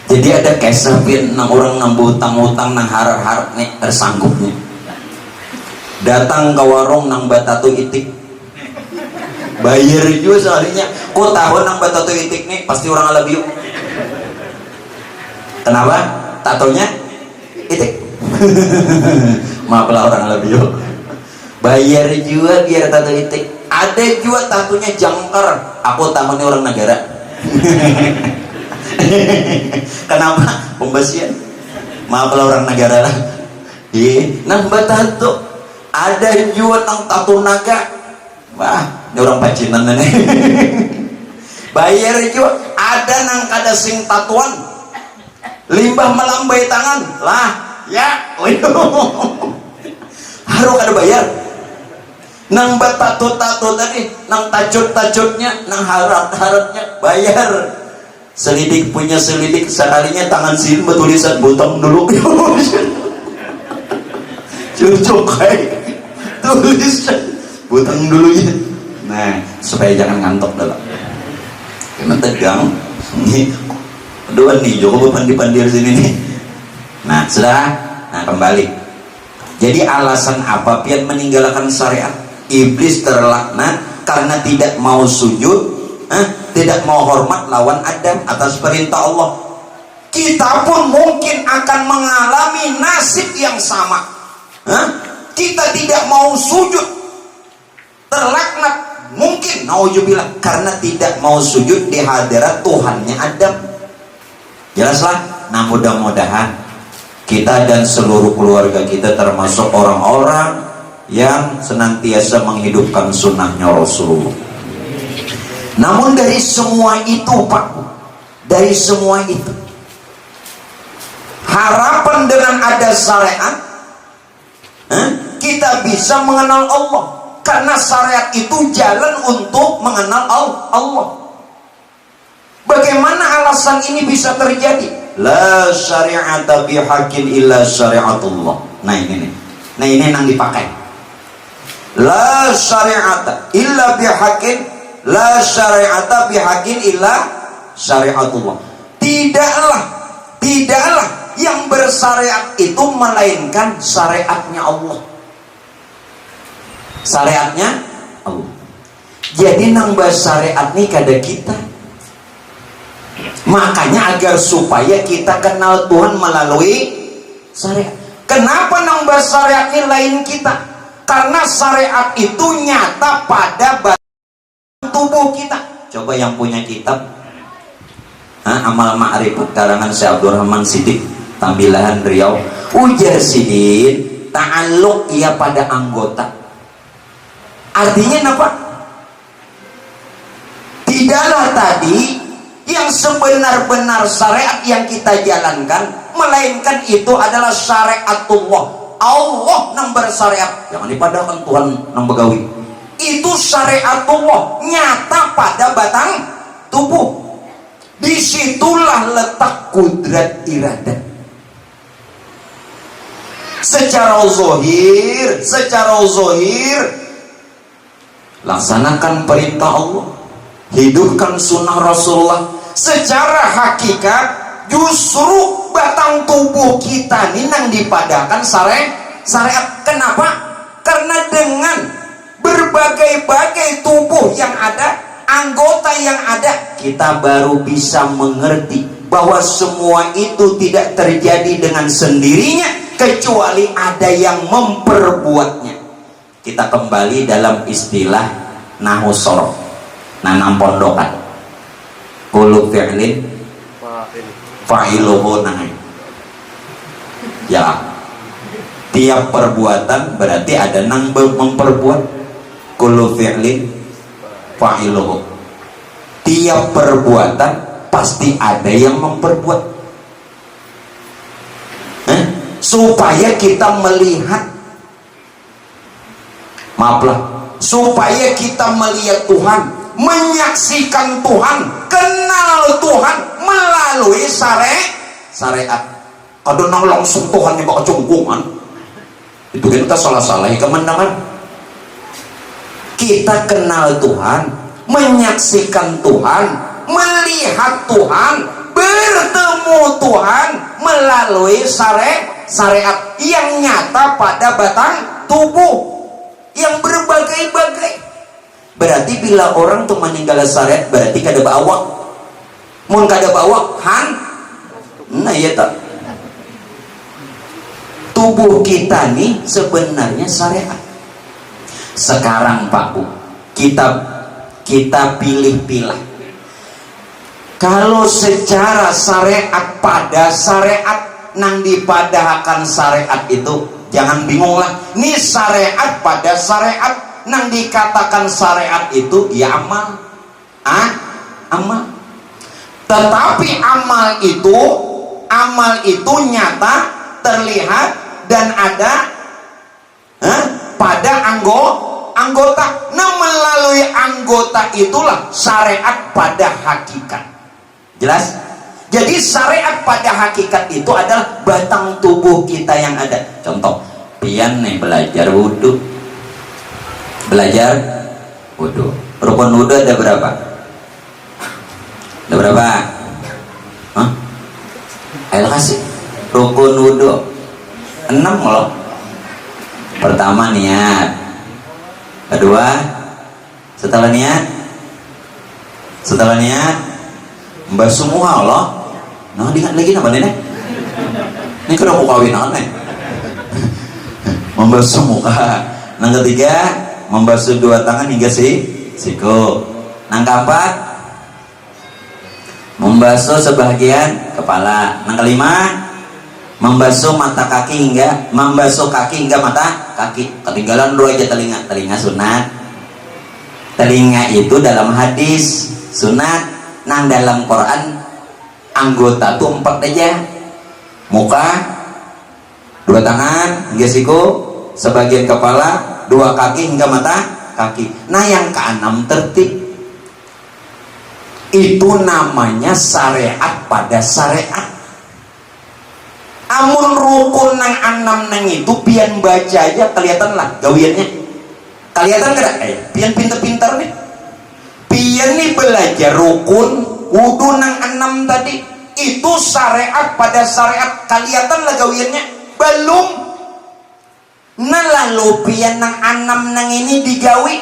Speaker 1: Jadi ada kisah nang orang nang butang-utang nang harap-harap nih tersanggupnya datang ke warung nang batatu itik bayar juga soalnya kok tahu nang batatu itik nih pasti orang alab yuk kenapa? Tatonya itik maaflah orang alab yuk bayar juga biar tato itik. Ada juga tatunya jangkar. Aku tahunya orang negara. Kenapa? Pembasian. Maaflah orang negara lah. Nang tato. Ada juga nang tato naga. Wah, ini orang pacinan nih. Bayar juga. Ada nang kada sing tatuan. Limbah melambai tangan. Lah, ya. Harus kada bayar. Nang batato-tato tadi, nang tacut-tacutnya, nang harap-harapnya bayar. Selidik punya selidik, sekalinya tangan sini bertulisan butang dulu. Cucuk kayak tulisan butang dulu ya. Nah, supaya jangan ngantuk dulu. Karena tegang. Aduh nih, Joko pandi-pandir sini nih. Nah, sudah. Nah, kembali. Jadi alasan apa pian meninggalkan syariat? Iblis terlaknat karena tidak mau sujud, tidak mau hormat lawan Adam atas perintah Allah. Kita pun mungkin akan mengalami nasib yang sama. Kita tidak mau sujud, terlaknat mungkin nauzubillah karena tidak mau sujud di hadirat Tuhannya Adam. Jelaslah. Nah, mudah-mudahan kita dan seluruh keluarga kita termasuk orang-orang yang senantiasa menghidupkan sunnahnya Rasulullah. Namun dari semua itu Pak, dari semua itu harapan dengan ada syariat, kita bisa mengenal Allah. Karena syariat itu jalan untuk mengenal Allah. Bagaimana alasan ini bisa terjadi? La syari'ata bihaqqin illa syari'atullah. Nah ini nih. Nah ini yang dipakai. La syari'ata illa bihaqqin, la syari'ata bihaqqin illa syari'atullah. Tidaklah yang bersyariat itu melainkan syariatnya Allah. Syariatnya Allah. Jadi nang syariat ini kada kita. Makanya agar supaya kita kenal Tuhan melalui syariat. Kenapa nang syariat ini lain kita? Karena syariat itu nyata pada tubuh kita. Coba yang punya kitab Amal Ma'rifat karangan Syekh Abdurrahman Siddiq Tambilahan Riau, ujar sidin ta'alluq ia pada anggota. Artinya apa? Tidaklah tadi yang sebenar-benar syariat yang kita jalankan, melainkan itu adalah syariatullah. Allah nang bersyariat, jangan dipadahkan Tuhan nang begawi. Itu syariatullah nyata pada batang tubuh. Disitulah letak kudrat iradat. Secara zahir laksanakan perintah Allah, hidupkan sunnah Rasulullah. Secara hakikat justru batang tubuh kita ini nang dipadahkan syariat. Kenapa? Karena dengan berbagai-bagai tubuh yang ada, anggota yang ada, kita baru bisa mengerti bahwa semua itu tidak terjadi dengan sendirinya kecuali ada yang memperbuatnya. Kita kembali dalam istilah nahu sorof, nanam pondokan. Kullu fi'lin fa'iluhu nahi. Ya, tiap perbuatan berarti ada nang memperbuat. kullu fi'lin fa'iluhu. Tiap perbuatan pasti ada yang memperbuat. Supaya kita melihat, maaflah, supaya kita melihat Tuhan, menyaksikan Tuhan, kenal Tuhan melalui syariat. Kadang langsung Tuhan yang bawa cungkungan, itu kita salah-salah kemenangan. Kita kenal Tuhan, menyaksikan Tuhan, melihat Tuhan, bertemu Tuhan melalui syariat yang nyata pada batang tubuh yang berbagai-bagai. Berarti bila orang tuh meninggal syariat berarti kada bawa, mun kada bawa nah ya tak, tubuh kita nih sebenarnya syariat. Sekarang Pak Bu, kita pilih-pilih. Kalau secara syariat pada syariat nang dipadahkan syariat itu jangan bingung lah. Ini syariat pada syariat, nang dikatakan syariat itu ya amal. Amal. Tetapi amal itu nyata, terlihat dan ada pada anggota. Nah, melalui anggota itulah syariat pada hakikat. Jelas? Jadi syariat pada hakikat itu adalah batang tubuh kita yang ada. Contoh, pian nih belajar wudhu. Rukun wudhu ada berapa? Ada berapa? Ayo kasih. Rukun wudhu 6 loh. Pertama niat. Kedua, setelah niat membasuh muka loh. Nah, diingat lagi apa nih? Ini kena mau kawin nih. Membasuh muka. Yang ketiga, membasuh 2 tangan hingga siku. Yang keempat, membasuh sebagian kepala. Yang kelima, membasuh kaki hingga mata kaki. Ketinggalan 2 aja telinga sunat. Telinga itu dalam hadis sunat. Nang dalam Quran anggota tuh 4 aja, muka, 2 tangan hingga siku, sebagian kepala, 2 kaki hingga mata kaki. Nah yang ke-6 tertib, itu namanya syariat pada syariat. Amun rukun nang 6 nang itu pian baca aja kelihatan lah gawiannya, kelihatan kada? Pian pinter-pinter nih, pian nih belajar rukun wudu nang 6 tadi, itu syariat pada syariat, kelihatan lah gawiannya belum. Nah lalu pian nang 6 nang ini digawi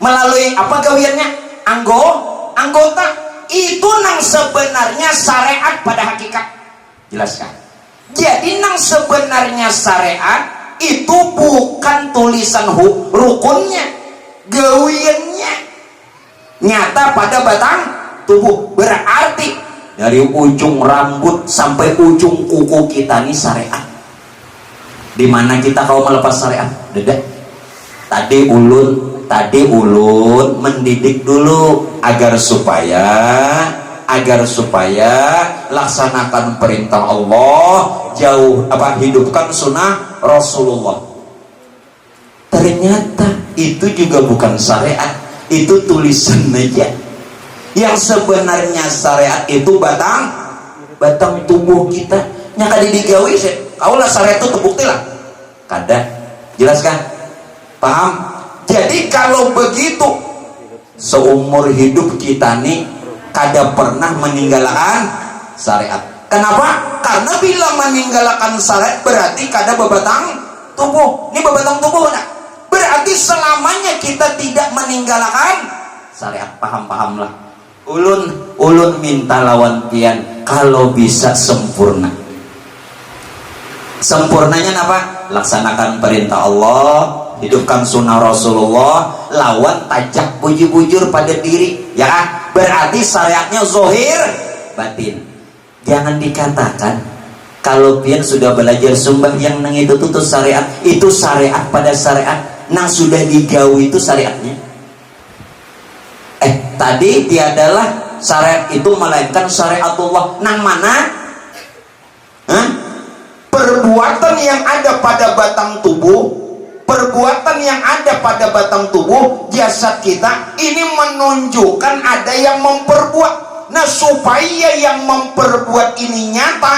Speaker 1: melalui apa gawiannya? Anggota itu nang sebenarnya syariat pada hakikat. Jelaskan. Jadi nang sebenarnya syariat itu bukan tulisan rukunnya, gawiannya nyata pada batang tubuh. Berarti dari ujung rambut sampai ujung kuku kita ini syariat. Dimana kita kalau melepas syariat? Dedak. Tadi ulun mendidik dulu agar supaya laksanakan perintah Allah, hidupkan sunnah Rasulullah. Ternyata itu juga bukan syariat, itu tulisan aja. Yang sebenarnya syariat itu batang tubuh kita. Nyaka digawi kaulah syariat itu terbukti lah. Kada. Jelaskan? Paham? Jadi kalau begitu seumur hidup kita nih kada pernah meninggalkan syariat. Kenapa? Karena bila meninggalkan syariat berarti kada bebatang tubuh. Ini bebatang tubuh nak. Berarti selamanya kita tidak meninggalkan syariat. Paham-pahamlah. Ulun minta lawan pian kalau bisa sempurna. Sempurnanya apa? Laksanakan perintah Allah, hidupkan sunnah Rasulullah, lawan tajak bujur-bujur pada diri. Ya, berarti syariatnya zohir batin. Jangan dikatakan kalau pian sudah belajar sumbah yang nang itu tuh syariat, itu syariat pada syariat. nang sudah digawi itu syariatnya. Tadi tiadalah syariat itu melainkan syariatullah. Nang mana? Perbuatan yang ada pada batang tubuh, perbuatan yang ada pada batang tubuh jasad kita ini menunjukkan ada yang memperbuat. Nah, supaya yang memperbuat ini nyata,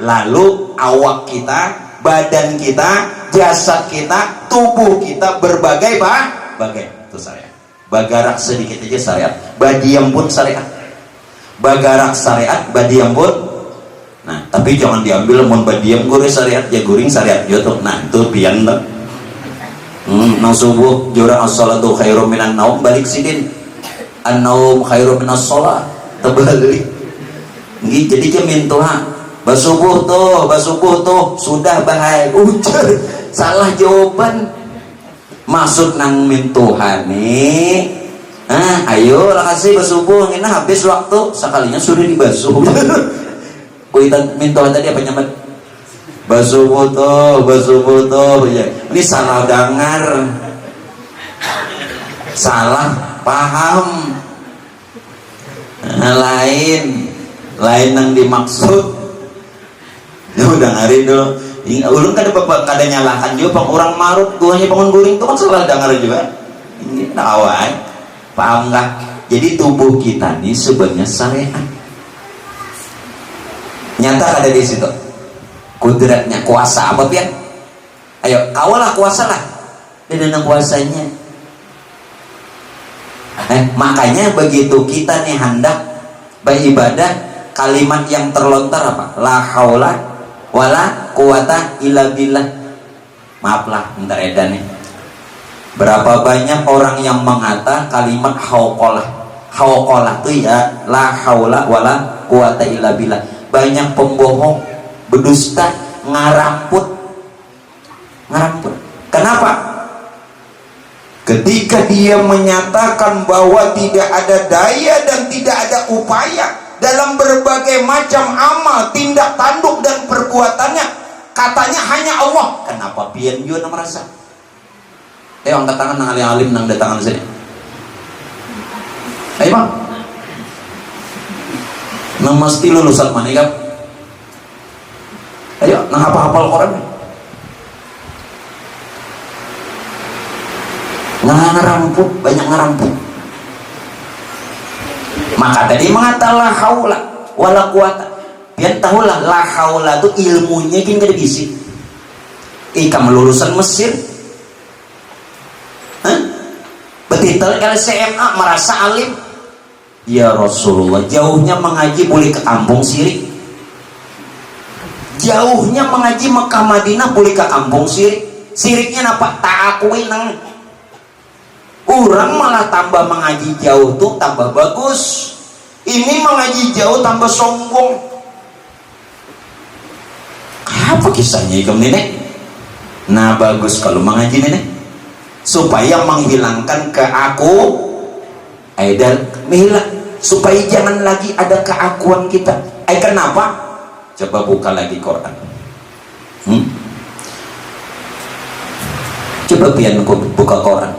Speaker 1: lalu awak kita, badan kita, jasad kita, tubuh kita berbagai itu syariat. Bagarak sedikit aja syariat, badiam pun syariat. Bagarak syariat, badiam pun. Nah, tapi jangan diambil mun badiam goreng syariat, ya goreng syariat jodoh. Nah, itu pian lah. Nang subuh jura as-salatu khairum minan naum, balik sidin. An-naum khairum minas shalah. Terbalik. Nggih, jadi jamin tuha. Basubuh tuh sudah bahaya. Ujar salah jawaban. Maksud nang mintuhani, ayo lah kasih basubuh, ini habis waktu sekalinya sudah dibasuh. Kuitan mintuhan tadi apa nyaman? Basubuh tuh, ya. Ini salah dengar, salah paham, lain nang dimaksud. Ya udah ngari dulu. Ulun kada nyalakan juga pang orang marut guanya bangun guring itu kan salah dengar juga. Ini awal paham nggak? Jadi tubuh kita ini sebenarnya syariat. Nyata ada di situ. Kudratnya kuasa apa pian? Ayo kawalah kuasa lah. Dan kuasanya. Makanya begitu kita nih hendak beribadah, kalimat yang terlontar apa? La haula wala quwata illa billah. Maaflah, bentar edan nih. Berapa banyak orang yang mengata kalimat hauqalah. Hauqalah itu ya la haula wala quwata illa billah. Banyak pembohong, berdusta, ngaramput. Kenapa? Ketika dia menyatakan bahwa tidak ada daya dan tidak ada upaya dalam berbagai macam amal, tindak tanduk dan perbuatannya, katanya hanya Allah. Kenapa pian juga merasa? Angkat tangan nang alim nang datangan sini. Ayo bang, nang mesti lulusan mana kan? Ayo nang hafal Quran. Ngaramput, banyak ngaramput. Maka tadi mengatakan la haula wala quwata. Biar tahulah la haula itu ilmunya gini kada bisi. Kamu lulusan Mesir. Betitel LCMA merasa alim. Ya Rasulullah, jauhnya mengaji boleh ke kampung sirik. Jauhnya mengaji Mekah Madinah boleh ke kampung sirik. Siriknya apa? Tak akui nang. Orang malah tambah mengaji jauh tuh tambah bagus. Ini mengaji jauh tambah sombong. Apa kisahnya ikam nenek? Nah bagus kalau mengaji nenek, supaya menghilangkan dan menghilang, supaya jangan lagi ada keakuan kita. Kenapa? Coba buka lagi Quran. Coba pian buka Quran.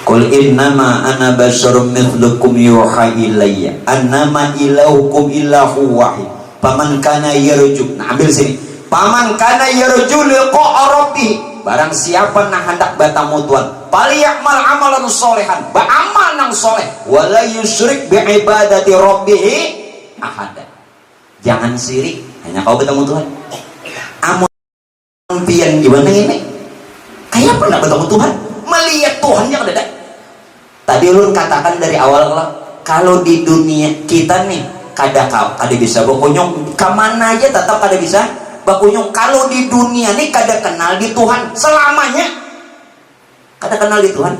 Speaker 1: Qul innama ana basyarum mithlukum yuha ilayya annama ilahukum illahu wahid faman kana yarju. Nah ambil sini. Faman kana yarju liqa'a rabbih, barang siapa nak hendak bertemu Tuhan, falyamal amalan solehan, beramal nang soleh, wala yusyrik bi ibadati rabbih ahada. Jangan sirik, hanya kau bertemu Tuhan. Amun pian gimana ini? Kayak pernah bertemu Tuhan, melihat Tuhannya kada. Tadi ulun katakan dari awal kalau di dunia kita nih kada bisa bakunyong, kemana aja tetap kada bisa bakunyong. Kalau di dunia nih kada kenal di Tuhan selamanya, kada kenal di Tuhan.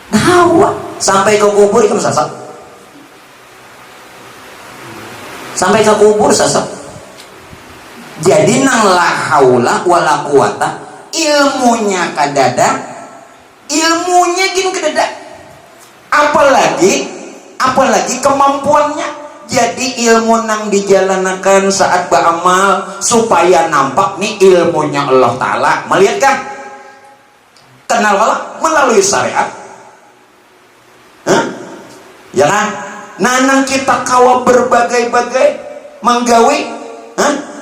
Speaker 1: Nah, sampai ke kubur ikam sasat. Sampai ke kubur sasat. Jadi nang la haula wala quwata, ilmunya kadada. Ilmunya gini kedada, apalagi kemampuannya. Jadi ilmu nang dijalankan saat beramal supaya nampak nih ilmunya Allah Ta'ala. Melihat kan? Kenal Allah melalui syariat. Ya kan? Nanang kita kawa berbagai-bagai menggawi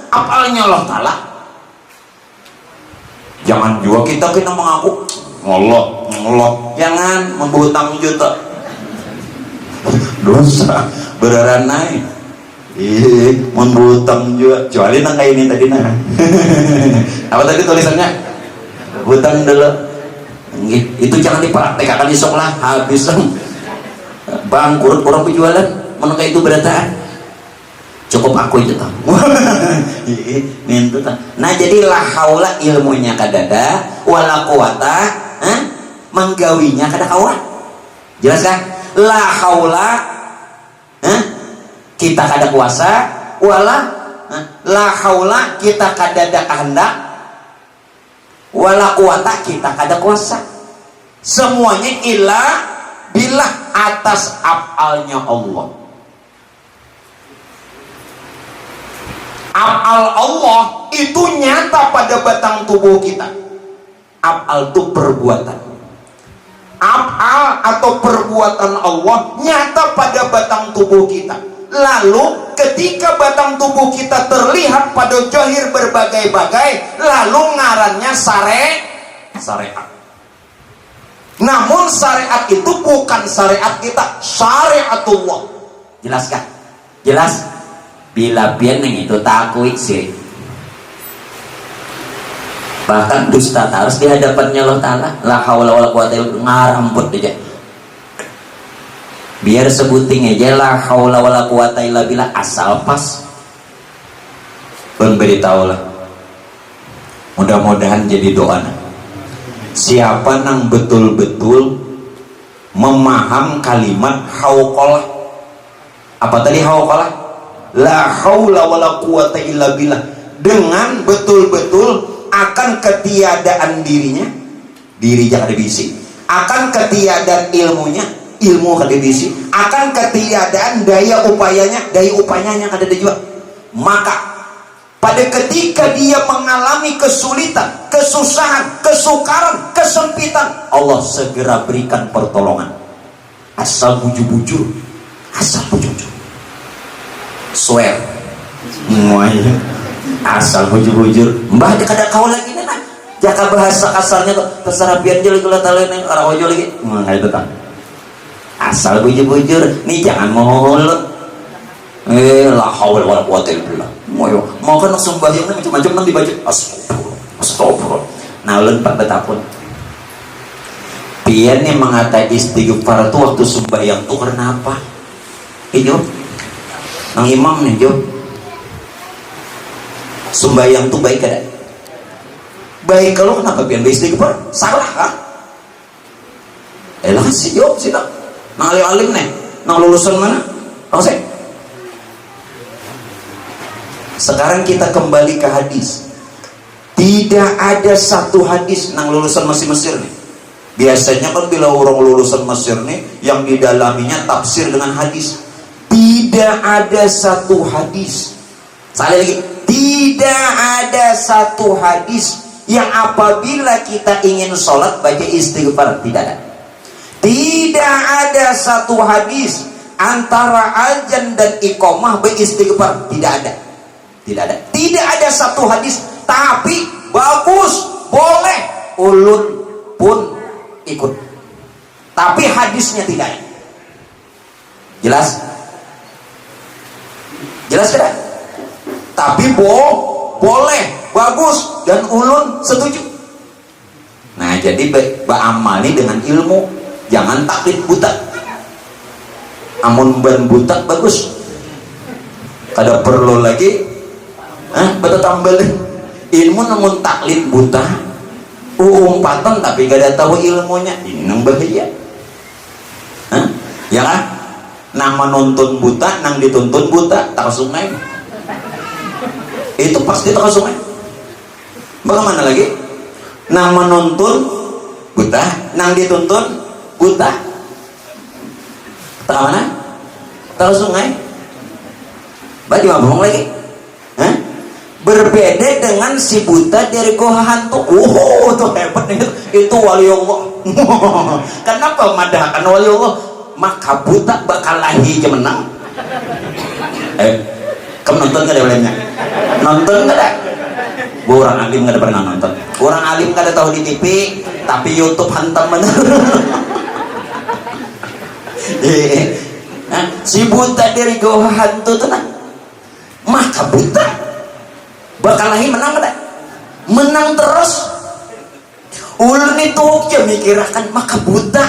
Speaker 1: apalnya Allah Ta'ala. Jangan juga kita kena mengaku ngolok. Jangan membutang juta. Dosa beneran naik. Membutang juga. Kecuali nang kayak ini tadi nah. Apa tadi tulisannya? Butang dulu. Itu jangan dipraktek di sekolah habis bangkrut orang penjualan menengah itu berataan cukup aku itu tahu. Nah jadi la haula ilmunya kadada wala quwata menggawinya kada kawan. Jelas kan? La haula kita kada kuasa wala la haula kita kada ada kehendak wala quwata kita kada kuasa. Semuanya illa billah atas af'alnya Allah. Af'al Allah itu nyata pada batang tubuh kita. Af'al itu perbuatan. Af'al atau perbuatan Allah nyata pada batang tubuh kita. Lalu ketika batang tubuh kita terlihat pada zahir berbagai-bagai, lalu ngarannya syariat. Namun syariat itu bukan syariat kita, syariatullah. Jelas kan? Jelas? Bila pianeng itu takut sih. Bahkan dusta harus di hadapannya Allah Ta'ala. La haula wala quwata illa billah, ngaramput aja. Biar sebuting aja la haula wala quwata illa billah asal pas. Bang beritahu lah. Mudah-mudahan jadi doa. Siapa nang betul-betul memaham kalimat hauqalah. Apa tadi hauqalah? La haula wala quwata illa billah, dengan betul-betul akan ketiadaan dirinya, diri jangan dibisi, akan ketiadaan ilmunya, ilmu akan dibisi, akan ketiadaan daya upayanya kada ada juga. Maka pada ketika dia mengalami kesulitan, kesusahan, kesukaran, kesempitan, Allah segera berikan pertolongan. Asal bujur-bujur, swear semuanya asal bujur-bujur. Mbah dia kada kau lagi nih, jaka bahasa kasarnya tuh terserah biar jadi kalau talen yang orang ojo lagi nggak itu kan. Asal bujur-bujur nih, jangan mulut. La haul wala quwata illa billah. Mau kan sembahyang macam-macam nanti dibaca astagfirullah. Nah ulun pak betapun pian nih mengata istighfar tuh waktu sembahyang tuh karena apa? Itu nang imam nih Jo, sembahyang tuh baik kada? Baik kalau kenapa pian istighfar? Salah kan? Elah sih Jo sih tak nang alim nih, nang lulusan mana? Tahu sih? Sekarang kita kembali ke hadis. Tidak ada satu hadis nang lulusan masih Mesir nih. Biasanya kan bila orang lulusan Mesir nih yang didalaminya tafsir dengan hadis. Tidak ada satu hadis. Sekali lagi, tidak ada satu hadis yang apabila kita ingin sholat baca istighfar. Tidak ada. Tidak ada satu hadis antara azan dan iqamah beristighfar. Tidak ada. Tidak ada. Tidak ada satu hadis. Tapi bagus, boleh, ulun pun ikut. Tapi hadisnya tidak ada. Jelas? Jelas tidak? Tapi boleh, bagus, dan ulun setuju. Nah jadi beramal ini dengan ilmu, jangan taklid buta. Amun ban buta bagus, kada perlu lagi betul tambal ilmu. Namun taklid buta umpatan tapi kada tahu ilmunya, ini nang bahaya. Ya kan? Nang menuntun buta, nang dituntun buta, tak sungai. Itu pasti tak sungai. Bagaimana lagi? Nang menuntun buta, nang dituntun buta. Tak mana? Tak sungai. Bagi ngomong lagi. Hah? Berbeda dengan si buta dari goa hantu. Oh, itu hebat nih. Itu wali Allah. Kenapa madahkan wali Allah? Maka buta bakal lahir aja menang. Kamu nonton nggak ada filmnya? Nonton nggak ada? Orang alim nggak ada pernah nonton. Orang alim nggak ada tahu di TV, tapi YouTube hantam bener. Si buta dari goa hantu tuh nah, maka buta bakal lahir menang nggak? Menang terus. Ulun itu aja mikirakan maka buta.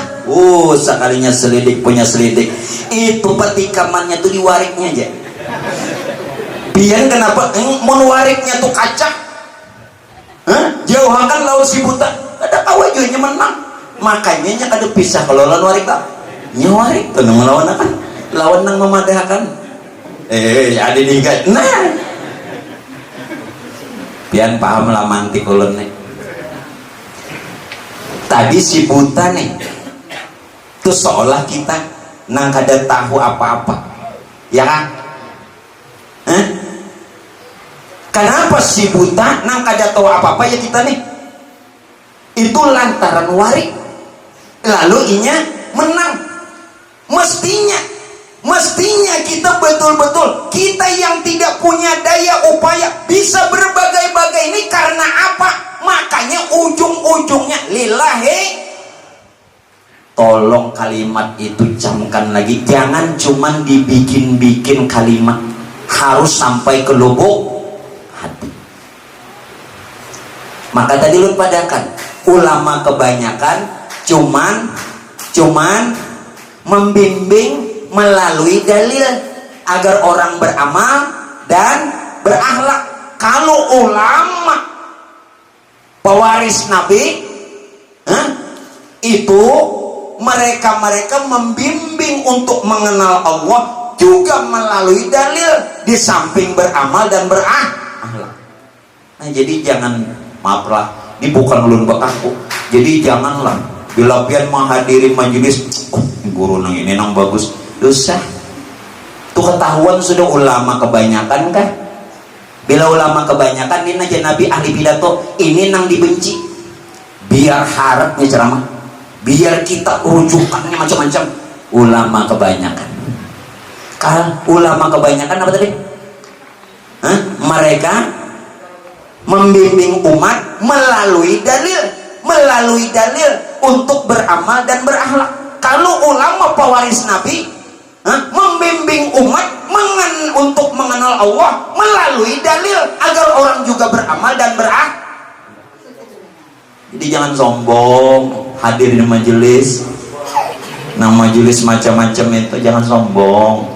Speaker 1: Sekalinya selidik punya selidik. Itu petikamannya tuh di wariknya aja. Biar kenapa? Mau wariknya tuh kaca. Jauhakan lawan si buta. Ada awajunya menang. Makanya ada pisah kalau lawan warik tak. Nyawarik tuh ngelawan apa? Lawan nang memadahkan. Ada nih kan. Nah. Pian paham lah mantik ulun nih. Tadi si buta nih itu seolah kita nang kada tahu apa-apa, ya kan? Kenapa si buta nang kada tahu apa-apa ya kita nih? Itu lantaran warik, lalu inya menang. Mestinya kita betul-betul kita yang tidak punya daya upaya bisa berbagai-bagai ini karena apa? Makanya ujung-ujungnya lillahi. Tolong kalimat itu camkan lagi, jangan cuman dibikin-bikin kalimat, harus sampai ke lubuk hati. Maka tadi lu padakan ulama kebanyakan cuman membimbing melalui dalil agar orang beramal dan berakhlak. Kalau ulama pewaris Nabi itu mereka membimbing untuk mengenal Allah juga melalui dalil di samping beramal dan berakhlak. Nah, jadi jangan, maaflah, ini bukan ulun bekaku. Jadi janganlah bila pian menghadiri majelis, guru nang ini nang bagus, dosa. Tuh ketahuan sudah ulama kebanyakan kan? Bila ulama kebanyakan ini aja Nabi ahli pidato ini nang dibenci, biar harapnya ceramah, biar kita rujukannya macam-macam. Ulama kebanyakan. Ulama kebanyakan apa tadi? Mereka membimbing umat melalui dalil untuk beramal dan berakhlak. Kalau ulama pewaris Nabi membimbing umat untuk mengenal Allah melalui dalil agar orang juga beramal dan berakhlak. Jadi jangan sombong hadir di majelis. Nah, majelis macam-macam itu jangan sombong.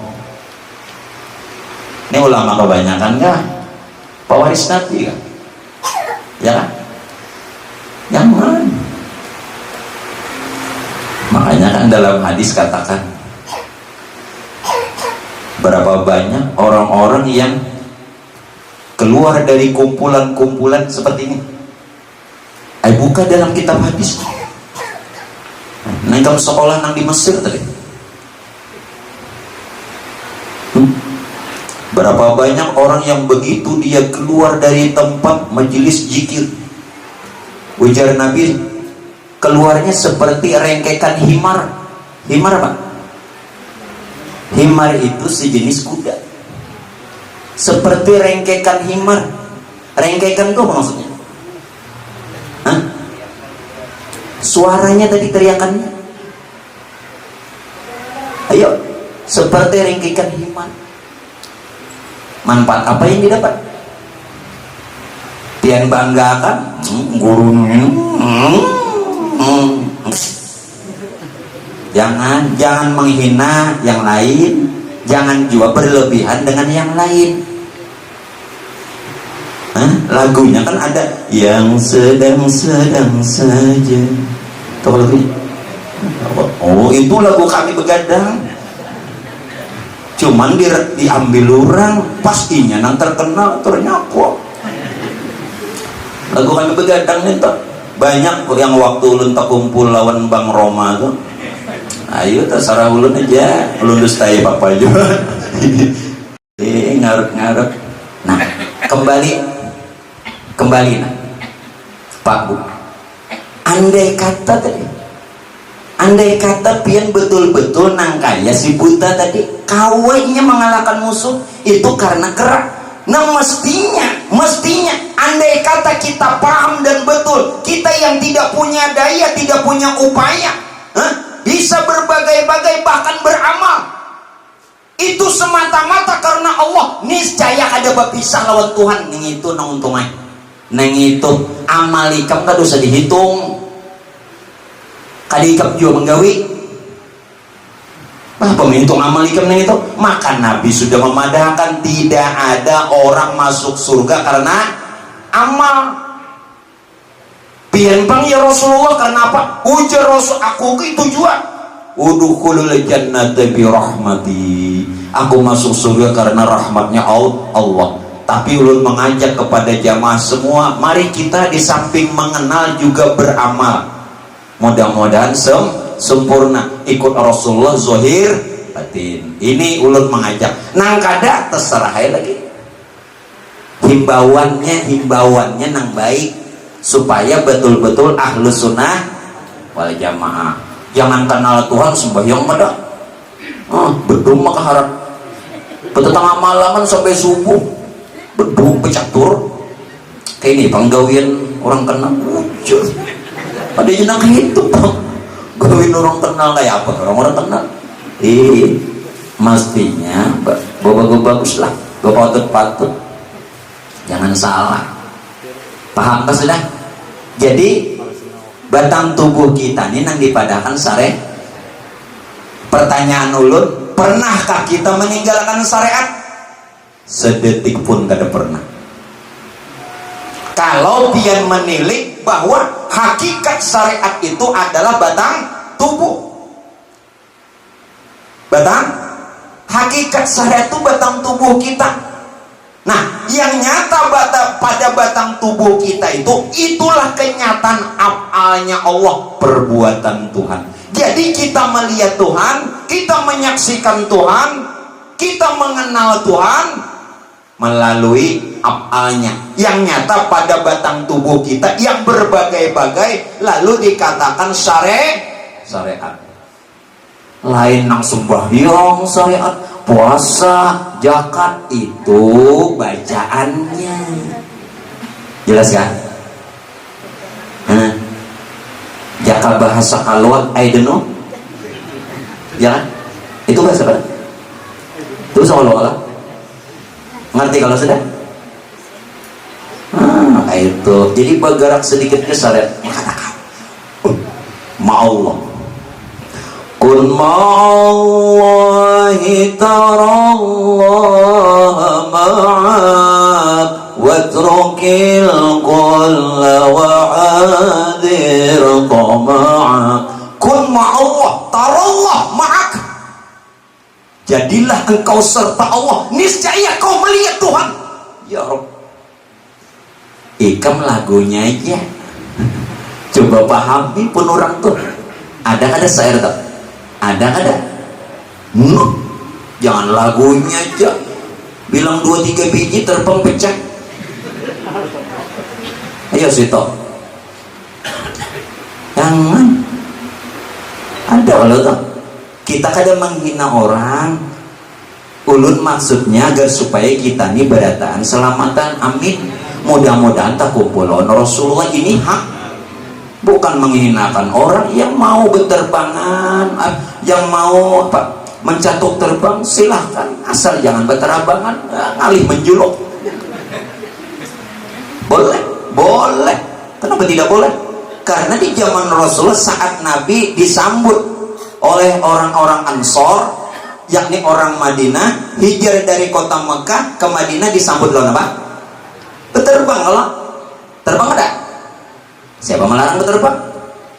Speaker 1: Ini ulama kebanyakan kan pewaris Nabi kan? Ya kan? Jangan. Makanya kan dalam hadis katakan berapa banyak orang-orang yang keluar dari kumpulan-kumpulan seperti ini. Buka dalam kitab hadis. Nah, kamu sekolah nang di Mesir tadi. Berapa banyak orang yang begitu dia keluar dari tempat majelis zikir, ujar Nabi, keluarnya seperti rengkekan himar. Himar apa? Himar itu sejenis kuda. Seperti rengkekan himar. Rengkekan itu apa maksudnya? Suaranya tadi teriakannya. Ayo, seperti rengkekan himar. Manfaat apa yang didapat? Pian banggakan gurunya. Jangan menghina yang lain, jangan juga berlebihan dengan yang lain. Lagunya kan ada yang sedang-sedang saja. Tahu lagunya? Oh, itu lagu Kami Begadang. Cuman diambil orang pastinya nang terkenal ternyata. Lagu Kami Begadang itu banyak yang waktu ulun tak kumpul lawan Bang Roma tuh. Ayo terserah ulun aja, ulun dustai apa juga. ngarep-ngarep. Nah, kembali nah. Pak Bu, andai kata pian betul-betul nang kaya si buta tadi kawainya mengalahkan musuh itu karena gerak. Nah mestinya andai kata kita paham dan betul, kita yang tidak punya daya, tidak punya upaya, bisa berbagai-bagai bahkan beramal, itu semata-mata karena Allah. Niscaya ada bapisah lawan Tuhan. Neng itu nang untungnya, neng itu amal ikam kan dosa dihitung. Kali ikam juga menggawi pemintung amal ikam neng itu. Maka Nabi sudah memadahkan tidak ada orang masuk surga karena amal. Pian bang ya Rasulullah, karena apa? Ujar Rasul, aku itu juga udkhulul jannata bi rahmati, aku masuk surga karena rahmatnya Allah. Tapi ulun mengajak kepada jamaah semua, mari kita di samping mengenal juga beramal. Mudah-mudahan sempurna ikut Rasulullah zahir batin. Ini ulun mengajak. Nang kada terserah lagi. Himbauannya nang baik supaya betul-betul ahlus sunnah wal jamaah. Jangan kenal Tuhan sembahyang pada bedung maka harap petengah malaman sampai subuh bedung pecatur kayak ini panggawian orang kenal muncul ada jenang itu bang gawin orang kenal kayak apa orang kenal mestinya bagus lah patut jangan salah paham kan sudah. Jadi batang tubuh kita ini nang dipadahkan syariat. Pertanyaan ulun, pernahkah kita meninggalkan syariat? Sedetik pun kada pernah. Kalau pian menilik bahwa hakikat syariat itu adalah batang tubuh. Hakikat syariat itu batang tubuh kita. Nah, yang nyata pada batang tubuh kita itulah kenyataan afalnya Allah, perbuatan Tuhan. Jadi kita melihat Tuhan, kita menyaksikan Tuhan, kita mengenal Tuhan melalui afalnya yang nyata pada batang tubuh kita yang berbagai-bagai, lalu dikatakan syariat. Lain nang sembahyang syariat, puasa, zakat itu bacaannya. Jelas kan? Jaka bahasa kalwat aideno. Ya kan? Itu bahasa apa? Itu seolah-olah. Ngerti kalau sudah? Itu. Jadi bergerak sedikit ke syariat. Mengatakan, ma'allah. Kun ma'allahi tarallaha ma'ak watrukil kulla wa'adir qama'ak. Kun ma'allah tarallah ma'ak. Jadilah engkau serta Allah, niscaya kau melihat Tuhan. Ya Rabb, ikam lagunya aja coba pahami pun orang tuh. Ada syair tak? Ada jangan lagunya aja bilang 2-3 biji terbang pecah. Ayo Sito, jangan ada kalau tak kita kadang menghina orang. Ulun maksudnya agar supaya kita ini berataan selamatan, amin. Mudah-mudahan tak kumpulan Rasulullah ini bukan menghinakan orang yang mau berterbangan, yang mau mencatuk terbang, silahkan, asal jangan berterabangan, ngalih menjuluk. Boleh. Kenapa tidak boleh? Karena di zaman Rasulullah saat Nabi disambut oleh orang-orang Ansor, yakni orang Madinah, hijrah dari kota Mekah ke Madinah, disambut loh apa? Berterbang. Kalau terbang ada? Siapa melarang berterbang?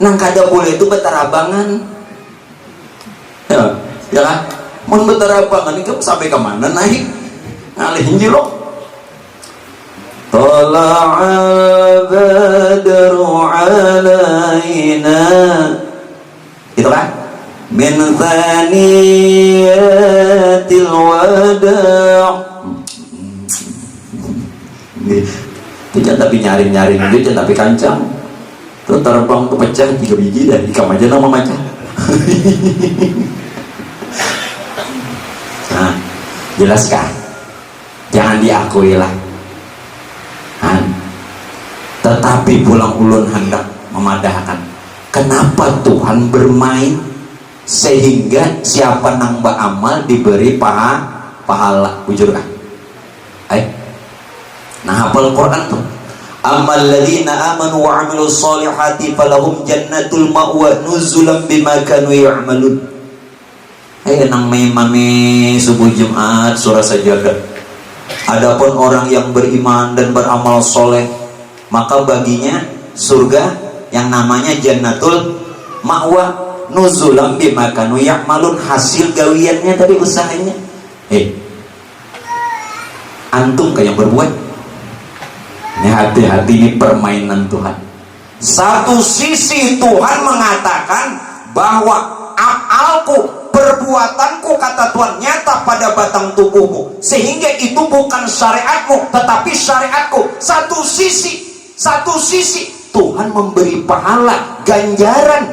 Speaker 1: Nang kada boleh itu berterabangan. Ya kan? Mun berterabangan ini sampai ke mana naik? Ngalih njilok. Tala'al badru alaina. Itu kan? Min thaniyatil wada'.
Speaker 2: Itu tapi nyaring-nyaring itu tapi kancang. Tuh terbang tuh pecah 3 biji dan ikam aja nama macam. Nah, jelaskan. Jangan diakui lah. Tetapi pulang ulun hendak memadahkan. Kenapa Tuhan bermain sehingga siapa nang beramal diberi pahala? Bujur kan? Nah, hafal Quran tuh. Amal ladzina amanu wa 'amilus solihati falahum jannatul ma'wa nuzulan bima kanu ya'malun. Nang mame subuh Jumat surah sajadah. Adapun orang yang beriman dan beramal soleh, maka baginya surga yang namanya jannatul ma'wa nuzulan bima kanu ya'malun, hasil gawiannya dari usahanya. Antum kayak berbuat. Ini hati-hati, ini permainan Tuhan. Satu sisi Tuhan mengatakan bahwa amalku, perbuatanku, kata Tuhan, nyata pada batang tubuhmu, sehingga itu bukan syariatmu tetapi syariatku. Satu sisi Tuhan memberi pahala, ganjaran,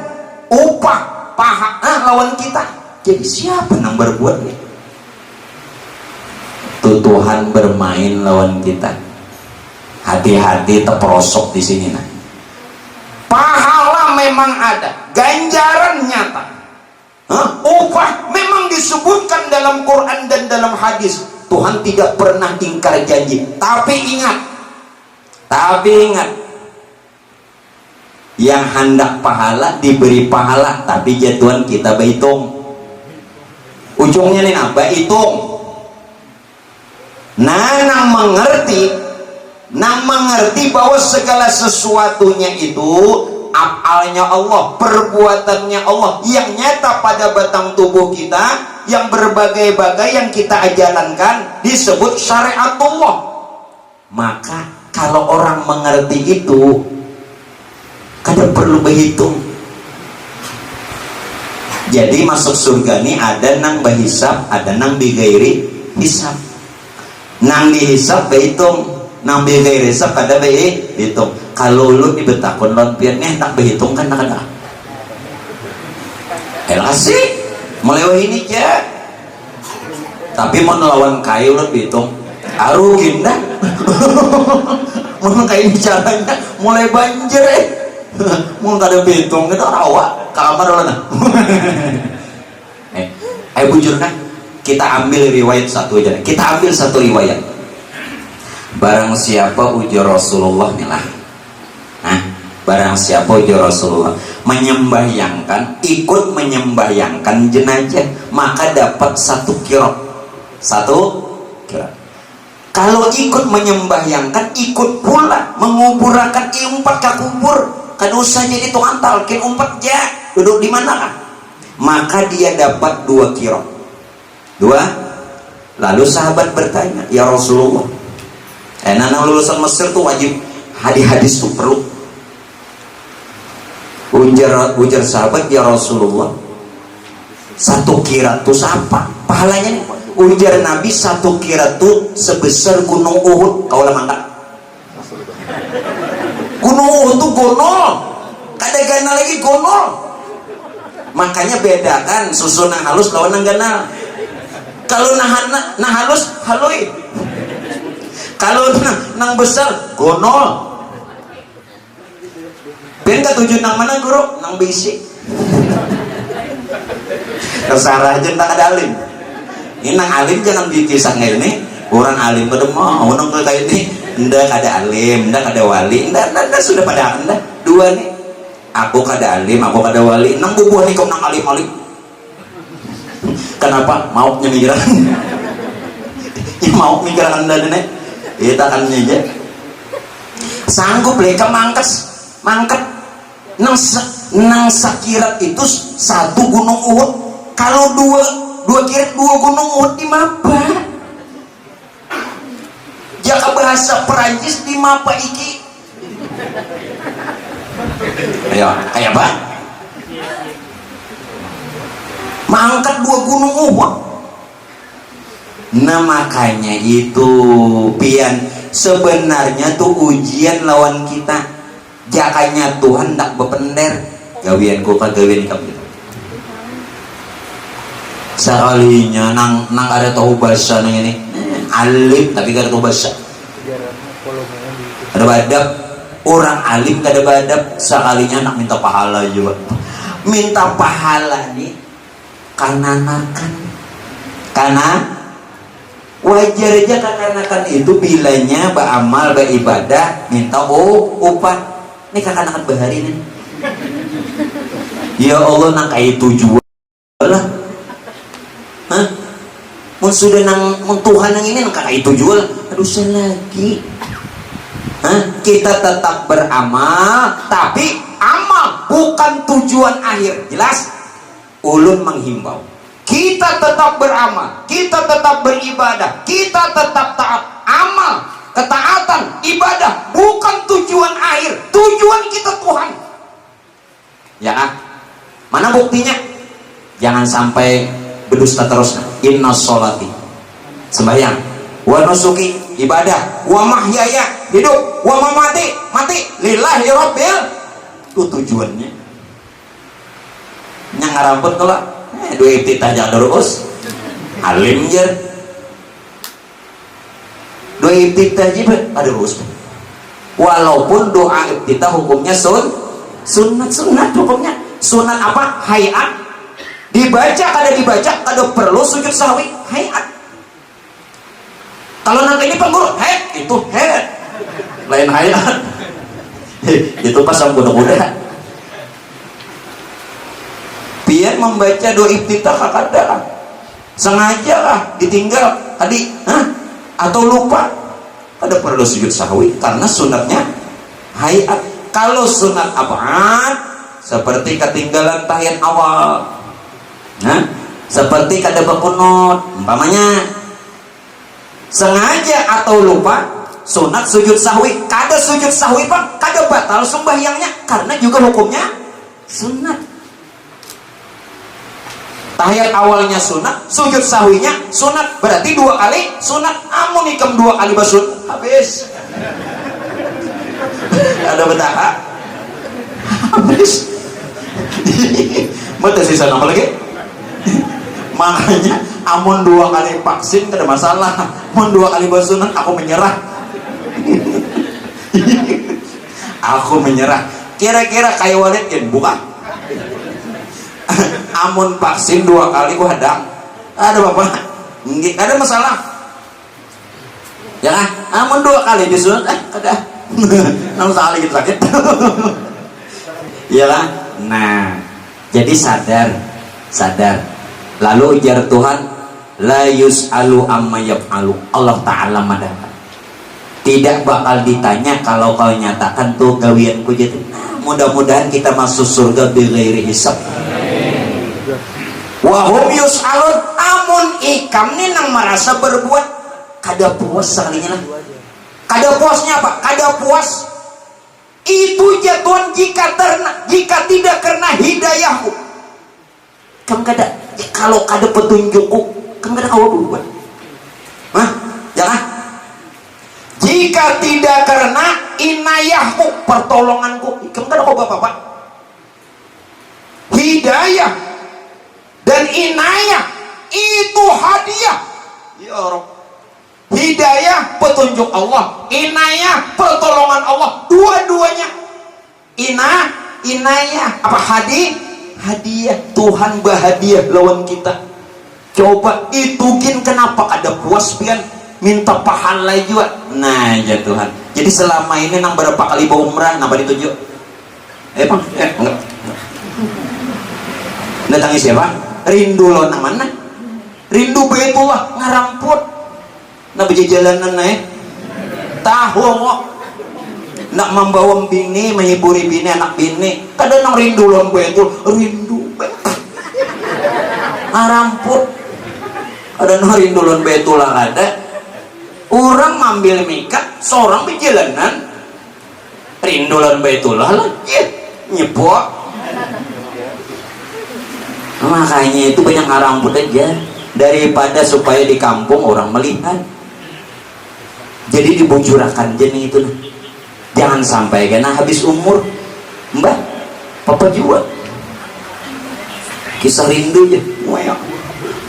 Speaker 2: upah, pahala lawan kita. Jadi siapa yang berbuat nih? Tuh Tuhan bermain lawan kita. Hati-hati terperosok di sini. Nah, pahala memang ada, ganjaran nyata, upah memang disebutkan dalam Quran dan dalam hadis. Tuhan tidak pernah ingkar janji. Tapi ingat, yang hendak pahala diberi pahala, tapi jatuhan kita berhitung. Ujungnya nih apa? Hitung. Nang mengerti bahwa segala sesuatunya itu afalnya Allah, perbuatannya Allah yang nyata pada batang tubuh kita, yang berbagai-bagai yang kita jalankan disebut syariatullah. Maka kalau orang mengerti itu, kada perlu berhitung. Jadi masuk surga ini ada nang berhisab, ada nang bigairi hisab. Nang dihisab berhitung, nang bigairi hisab kada berhitung. Kalau lu dibetakon lompian tak berhitung kan tak ada. Elasi melewahi ini ya. Tapi mau lawan kayu lu berhitung. Arugin dah. Mau kayak bicaranya mulai banjir mau kada berhitung kita rawa kamar lah. Bujur kan? Kita ambil riwayat satu aja. Kita ambil satu riwayat. Barang siapa ujar Rasulullah milah. Barang siapa ujar Rasulullah menyembahyangkan, ikut menyembahyangkan jenazah, maka dapat 1 qirah. 1 qirah. Kalau ikut menyembahyangkan, ikut pula menguburkan umpat ke kubur. Kan usah jadi tukang talkin umpat aja. Duduk di mana kan? Maka dia dapat 2 qirah. 2. Lalu sahabat bertanya, ya Rasulullah, nang lulusan Mesir tuh wajib hadis tuh perlu. Ujar sahabat, ya Rasulullah, 1 qirah tuh apa? Pahalanya nih. Ujar Nabi, 1 qirah tuh sebesar gunung Uhud. Kau lah mangga. Gunung Uhud tuh gonol. Kada ganal lagi gonol. Makanya bedakan susu nang halus lawan nang ganal. Kalau nang halus halui. Kalau nang besar gonol. Ben katuju nang mana guru? Nang bisi. Terserah aja tak ada alim. Ini nang alim jangan dikisah ini. Orang alim pada mau nang kayak ini. Ndak ada alim, ndak ada wali, ndak sudah pada anda. 2 nih. Aku kada alim, aku kada wali. Nang bubuh nih kau nang alim. Kenapa? Mau nyemikiran. Ya mau mikiran anda nih. Kita akan aja. Sanggup mereka mangkat. Nang sakirat itu 1 gunung Uhud. Kalau 2 kirat 2 gunung Uhud di mapa? Jaka bahasa Perancis di mapa iki? Ayo, kayak apa? Mangkat 2 gunung Uhud. Nah makanya itu pian
Speaker 1: sebenarnya tuh ujian lawan kita. Jakanya Tuhan ndak bepender gawianku kagawian kamu. Sekalinya nang ada tahu bahasa nang ini alim tapi gak ada tahu bahasa. Ada badab orang alim gak ada badab, sekalinya nak minta pahala juga. Minta pahala nih karena nakan, karena wajar aja kakanakan itu bilanya beramal beribadah minta upah. Ini kakanakan bahari nih. Ya Allah nang kayak tujuan lah. Hah? Mun sudah nang Tuhan yang ini nang kayak tujuan. Aduh selagi. Hah? Kita tetap beramal, tapi amal bukan tujuan akhir. Jelas? Ulun menghimbau. Kita tetap beramal, kita tetap beribadah, kita tetap taat. Amal, ketaatan, ibadah bukan tujuan akhir. Tujuan kita Tuhan. Ya kan? Mana buktinya? Jangan sampai berdusta terus. Inna sholati, sembahyang, wa nusuki, ibadah, wa mahyaya, hidup, wa mamati, mati lillahi rabbil. Itu tujuannya. Yang ngaramput kalau dua iftitah jangan terus alim jer dua iftitah aja ada terus, walaupun doa iftitah hukumnya sunat hukumnya sunat apa? Hayat. Dibaca kada perlu sujud sahwi. Hayat. Kalau nanti ini pengguru itu lain hayat. Itu pasang kuda-kuda. Biar membaca doa iftitah kakada sengaja lah ditinggal tadi, atau lupa, ada perlu sujud sahwi karena sunatnya hayat. Kalau sunat apaan? Seperti ketinggalan tahiyat awal, seperti kada berkunut umpamanya, sengaja atau lupa sunat sujud sahwi. Kada sujud sahwi pak kada batal sembahyangnya karena juga hukumnya sunat. Tahiyat awalnya sunat, sujud sahwinya sunat, berarti 2 kali sunat. Amun ikam 2 kali basun habis. Ada betah habis. Betul sisa apa lagi? Makanya amun 2 kali vaksin tidak masalah. Amun 2 kali basunat aku menyerah. Aku menyerah. Kira-kira kayak Walid kan bukan? Amun vaksin 2 kali gua hadang. Ada bapak? Nggih, ada masalah. Ya kan? Amun 2 kali disunat kada. Nang sekali gitu sakit. Ya kan? Nah, jadi sadar. Lalu ujar Tuhan, la yus'alu amma yaf'alu. Allah Ta'ala madakan. Tidak bakal ditanya kalau kau nyatakan tuh gawianku jadi. Mudah-mudahan kita masuk surga bighairi hisab. Wahum yus'alun, amun ikam nih nang merasa berbuat kada puas sekalinya lah. Kada puasnya apa? Kada puas itu jatuhan jika tidak karena hidayahku. Kamu kada, kalau kada petunjukku kamu kada kau berbuat. Jangan. Jika tidak karena inayahku, pertolonganku, kamu kada kau bapak. Hidayah dan inayah itu hadiah. Ya Allah. Hidayah petunjuk Allah, inayah pertolongan Allah, dua-duanya. Inayah apa? Hadiah. Tuhan bahagia lawan kita. Coba itugin kenapa ada puas pian minta pahala juga. Nah ya Tuhan. Jadi selama ini nang berapa kali bawa umrah napa dituju? Enggak. Datangi siapa? Rindu lo nang mana? Rindu Baitullah ngaramput. Nak berjalanan tahu kok. Nak membawa bini, menghiburi bini, anak bini. Kadang nang rindu lo Baitul, rindu ngaramput. Ada nang rindu lo Baitullah ada. Orang ambil mikat, seorang berjalanan rindu lo Baitullah lagi nyepok. Makanya itu banyak ngaramput aja daripada supaya di kampung orang melihat. Jadi dibujurakan jenis itu. Jangan sampai kena habis umur. Mbak, papa juga. Kisah rindu aja. Mayok.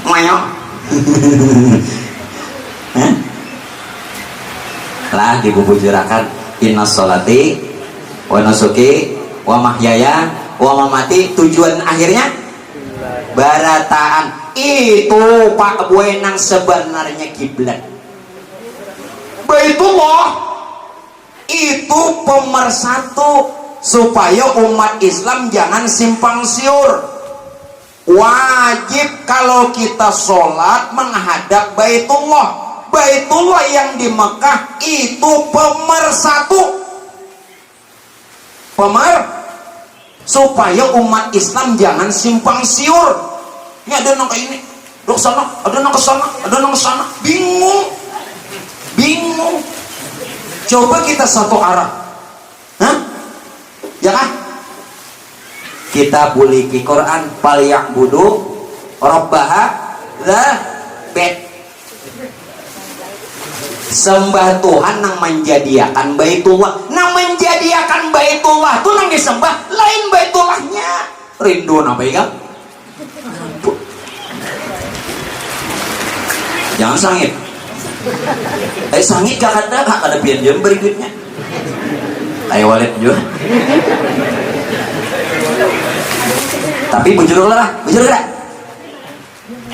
Speaker 1: Mayok. Lah dibujurakan. Inna sholati wa nusuki wa mahyaya wa mamati, tujuan akhirnya barataan. Itu Pak Buenang sebenarnya kiblat. Baitullah itu pemersatu supaya umat Islam jangan simpang siur. Wajib kalau kita sholat menghadap Baitullah. Baitullah yang di Mekah itu pemersatu, supaya umat Islam jangan simpang siur. Ini ada nang kayak ini, dok sana, ada nang ke sana, ada nang ke sana, bingung. Coba kita satu arah, ya kan? Kita buliki Quran, fal ya'budu rabbaha la bet. Sembah Tuhan nang menjadiakan Baitullah. Nang menjadiakan Baitullah tuh nang disembah lain Baitullahnya. Rindu apa ya? Jangan sangit. Sangit gak ada pian jam berikutnya. Ayo walid juga. Tapi bujur lah.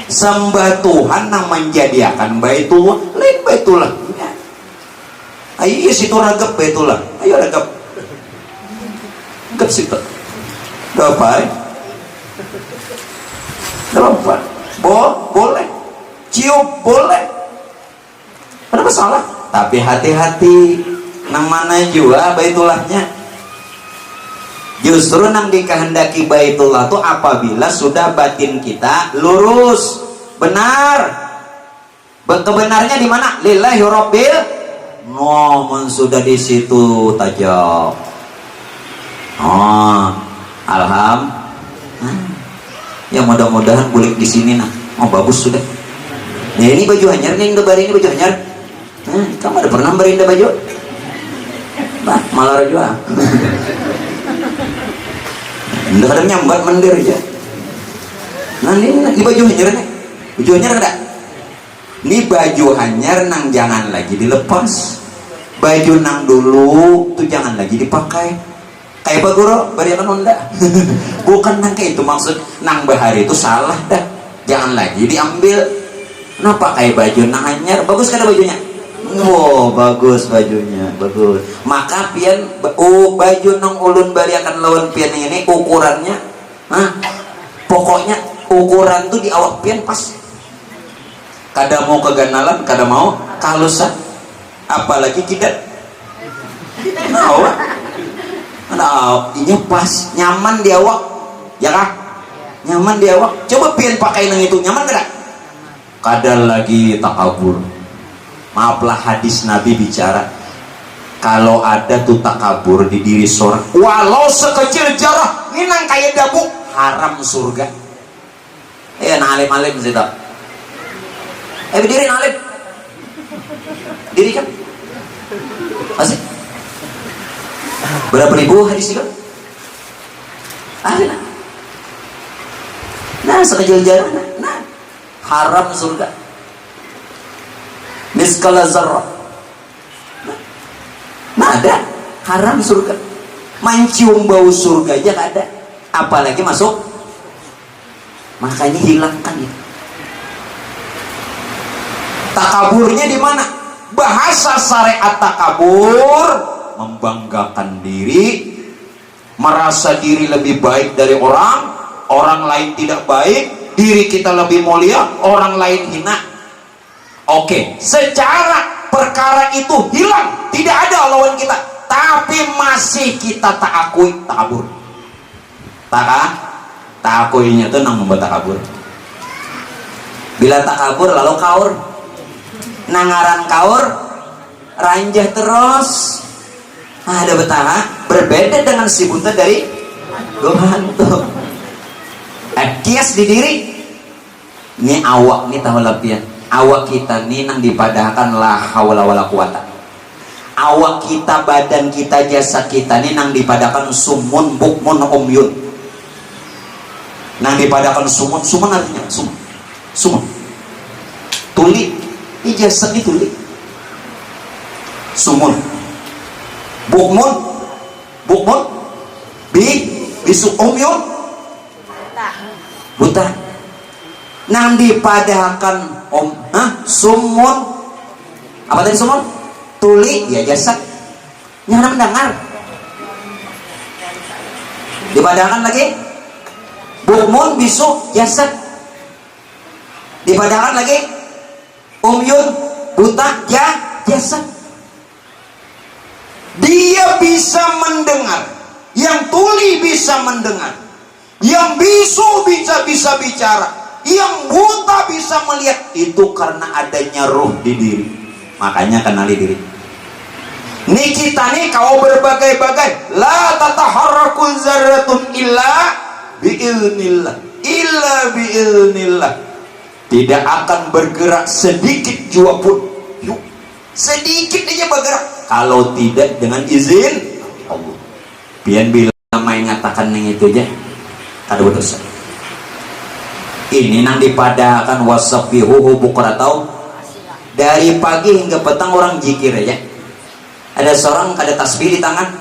Speaker 1: Sembah Tuhan nang menjadiakan Baitullah lain Baitullah. Ayo situ ragap Baitullah. Ayo ragap. Gap situ. Dapat. Dapat. Boleh. Cium boleh. Ada masalah. Tapi hati-hati nang mana juga Baitullahnya. Justru nang dikehendaki Baitullah itu apabila sudah batin kita lurus, benar. Kebenarnya di mana? Lillahi Rabbil. Ngomong sudah di situ tajam. Ya mudah-mudahan kulit di sini nah. Bagus sudah. Nah ini baju hanyar nih, ini baju hanyar. Kamu ada pernah berinda baju? Bah, malah juga. Nggak ada nyambat mendir aja. Nah ini baju hanyar nih. Baju hanyar ada. Ini baju hanyar nang jangan lagi dilepas. Baju nang dulu tuh jangan lagi dipakai. Kayak Pak Guru, bariakan Honda. Bukan nang kayak itu maksud. Nang bahari itu salah dah. Jangan lagi diambil. Kenapa kayak baju nang hanyar? Bagus kan bajunya? Oh bagus bajunya, bagus. Maka pian baju nang ulun bariakan lawan pian ini ukurannya, pokoknya ukuran tuh di awak pian pas. Kada mau keganalan, kada mau kalusan, apalagi kita. Ini pas, nyaman di awak, ya kah? Nyaman di awak. Coba pian pakai nang itu nyaman kada? Kada lagi takabur. Maaflah hadis Nabi bicara kalau ada tuh takabur di diri seorang walau sekecil jarah ini nang kayak dabu haram surga. Nah alim-alim sih tak berdiri alim diri kan masih berapa ribu hadis itu nah sekecil jarah nah haram surga miskala zarrah. Nah ada haram surga. Mencium bau surga aja gak ada. Apalagi masuk. Makanya hilangkan ya. Takaburnya di mana? Bahasa syariat takabur membanggakan diri, merasa diri lebih baik dari orang lain tidak baik, diri kita lebih mulia, orang lain hina. Oke, secara perkara itu hilang, tidak ada lawan kita, tapi masih kita tak akui takabur. Tak akuinya itu nang membuat takabur. Bila takabur lalu kaur, nangaran kaur, ranjah terus. Ada betah, berbeda dengan si buta dari Tuhan tuh. Kias di diri, ini awak nih tahu lapian. Awak kita nih nang dipadahkan la haula wala quwata. awak kita, badan kita, jasad kita ini nang dipadakan sumun bukmun umyun. Nang dipadakan sumun artinya sumun tuli, ini jasad ini tuli, sumun bukmun bisu umyun buta. Nang dipadakan sumun, apa tadi sumun? Tuli, ya jasad yang mendengar. Dipadakan lagi bukmun bisu jasad. Dipadakan lagi umyun buta jasad. Dia bisa mendengar, yang tuli bisa mendengar, yang bisu bisa bicara, yang buta bisa melihat. Itu karena adanya ruh di diri. Makanya kenali diri. Nih kita nih kau berbagai-bagai. La tataharrakul zarratun illa biiznillah. Tidak akan bergerak sedikit jua pun. Yuk, sedikit aja bergerak kalau tidak dengan izin Allah. Pian bilang main ngatakan yang itu aja ada berdosa. Ini nang dipadakan wasabihuhu bukratan, dari pagi hingga petang orang zikir aja. Ada seorang ada tasbih di tangan,